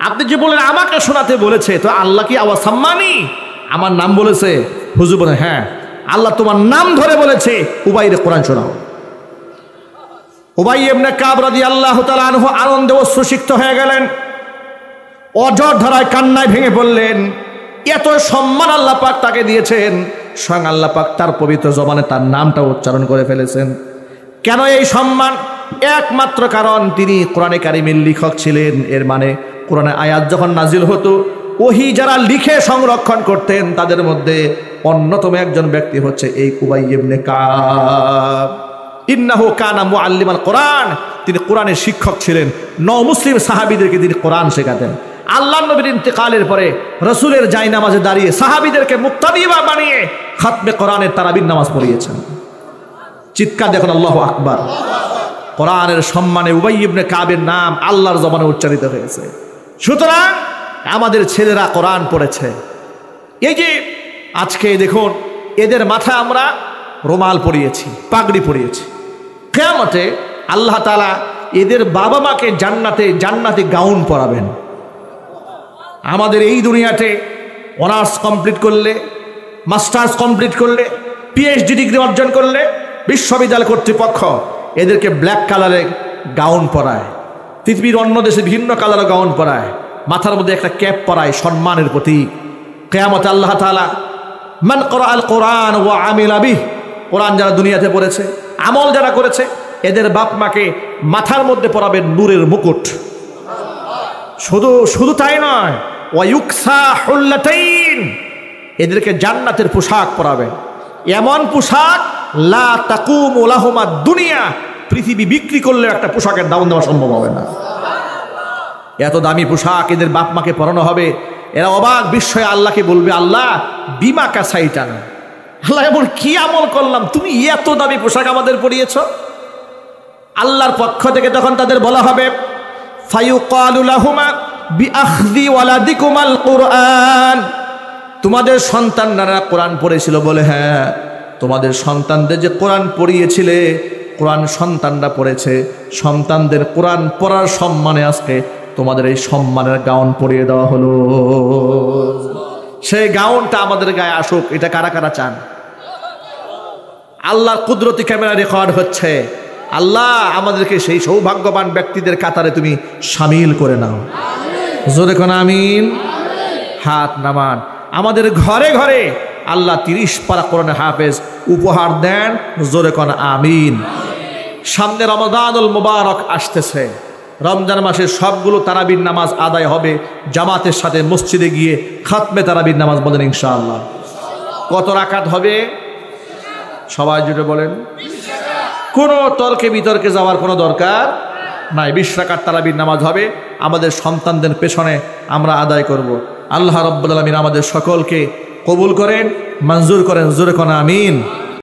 আপনি যে বললেন আমাকে শোনাতে বলেছে, তো আল্লাহ কি আওয়া সাম্মানি আমার নাম বলেছে? হুজুর বলেন, হ্যাঁ, আল্লাহ তোমার নাম ধরে বলেছে, উবাইরে কোরআন শোনাও। উবাই ইবনে কাব রাদিয়াল্লাহু তাআলা আনহু আনন্দে অশ্রুসিক্ত হয়ে গেলেন, অঝর ধারায় কান্নায় ভেঙে পড়লেন। এত সম্মান আল্লাহ পাক তাকে দিয়েছেন, স্বয়ং আল্লাহ পাক তার পবিত্র জবানে তার নামটা উচ্চারণ করে ফেলেছেন। কেন এই সম্মান? একমাত্র কারণ তিনি কোরআনে কারিমের লেখক ছিলেন। এর মানে কোরআনে আয়াত যখন নাজিল হতো, ওহী যারা লিখে সংরক্ষণ করতেন তাদের মধ্যে অন্যতম একজন ব্যক্তি হচ্ছে এই উবাই ইবনে কাব। ইন্নাহু কানা মুআল্লিমাল কোরআন, তিনি কোরআনের শিক্ষক ছিলেন। মুসলিম সাহাবীদেরকে তিনি কোরআন শেখাতেন। আল্লাহর নবীর ইন্তেকালের পরে রাসূলের জায়নামাজে দাঁড়িয়ে সাহাবীদেরকে মুক্তাদি বানিয়ে খাতমে কোরআনের তারাবির নামাজ পড়িয়েছেন। চিৎকার দেখুন আল্লাহু আকবার। কোরআনের সম্মানে উবাই ইবনে কাবের নাম আল্লাহর জবানে উচ্চারিত হয়েছে। সুতরাং আমাদের ছেলেরা কোরআন পড়েছে। এই যে আজকে দেখুন, এদের মাথা আমরা রুমাল পরিয়েছি, পাগড়ি পরিয়েছি। কিয়ামতে আল্লাহ তাআলা এদের বাবা মাকে জান্নাতে গাউন পরাবেন। আমাদের এই দুনিয়াতে অনার্স কমপ্লিট করলে, মাস্টার্স কমপ্লিট করলে, পিএইচডি ডিগ্রি অর্জন করলে বিশ্ববিদ্যালয় কর্তৃপক্ষ এদেরকে ব্ল্যাক কালারের গাউন পরায়, পৃথিবীর অন্য দেশে ভিন্ন কালারের গাউন পরায়, মাথার মধ্যে একটা ক্যাপ পরায়, সম্মানের প্রতীক। কিয়ামতে আল্লাহ তাআলা মান ক্বরাআল কোরআন ওয়া আমিলা বিহি, কোরআন যারা দুনিয়াতে পড়েছে, আমল যারা করেছে, এদের বাপ মাকে মাথার মধ্যে পরাবেন নূরের মুকুট। শুধু তাই নয়, ওয়া ইউকসা হুল্লাতাইন, এদেরকে জান্নাতের পোশাক পরাবেন। এমন পোশাক লা তাকুমু লাহুমা দুনিয়া, পৃথিবী বিক্রি করলে একটা পোশাকের দাম দেওয়া সম্ভব হবে না। এত দামি পোশাক এদের বাপ মাকে পরানো হবে। এরা অবাক বিস্ময়ে আল্লাহকে বলবে, আল্লাহ বিমা কাসাইটানা, আল্লাহ এমন কি আমল করলাম তুমি এত দামি পোশাক আমাদের পরিয়েছ? আল্লাহর পক্ষ থেকে তখন তাদের বলা হবে, ফায়ুকালু লাহুমা বিআখযি ওয়ালাদিকুমাল কুরআন, তোমাদের সন্তানরা কোরআন পড়েছিল বলে, হ্যাঁ তোমাদের সন্তানদের যে কোরআন পড়িয়েছিলে, কোরআন সন্তানরা পড়েছে, সন্তানদের কোরআন পড়ার সম্মানে আজকে তোমাদের এই সম্মানের গাউন পরিয়ে দেওয়া হলো। সেই গাউনটা আমাদের গায়ে আসুক, এটা কারা কারা চান? আল্লাহর কুদরতি ক্যামেরা রেকর্ড হচ্ছে। আল্লাহ আমাদেরকে সেই সৌভাগ্যবান ব্যক্তিদের কাতারে তুমি শামিল করে নাও। জোরে কোন আমিন। হাত নামান। আমাদের ঘরে ঘরে আল্লাহ 30 পারা কোরআনে হাফেজ উপহার দেন। জোরে কোন আমিন। সামনে রমাদানুল মুবারক আসতেছে। রমজান মাসে সবগুলো তারাবির নামাজ আদায় হবে জামাতের সাথে মসজিদে গিয়ে খাতমে তারাবির নামাজ, বলেন ইনশাআল্লাহ। কত রাকাত হবে? সবাই জুড়ে বলেন। কোনো তর্কে বিতর্কে যাওয়ার কোনো দরকার নাই। 20 রাকাত তারাবির নামাজ হবে, আমাদের সন্তানদের পেছনে আমরা আদায় করব। আল্লাহ রাব্বুল আলামিন আমাদের সকলকে কবুল করেন, মঞ্জুর করেন। জোরে কোন আমিন।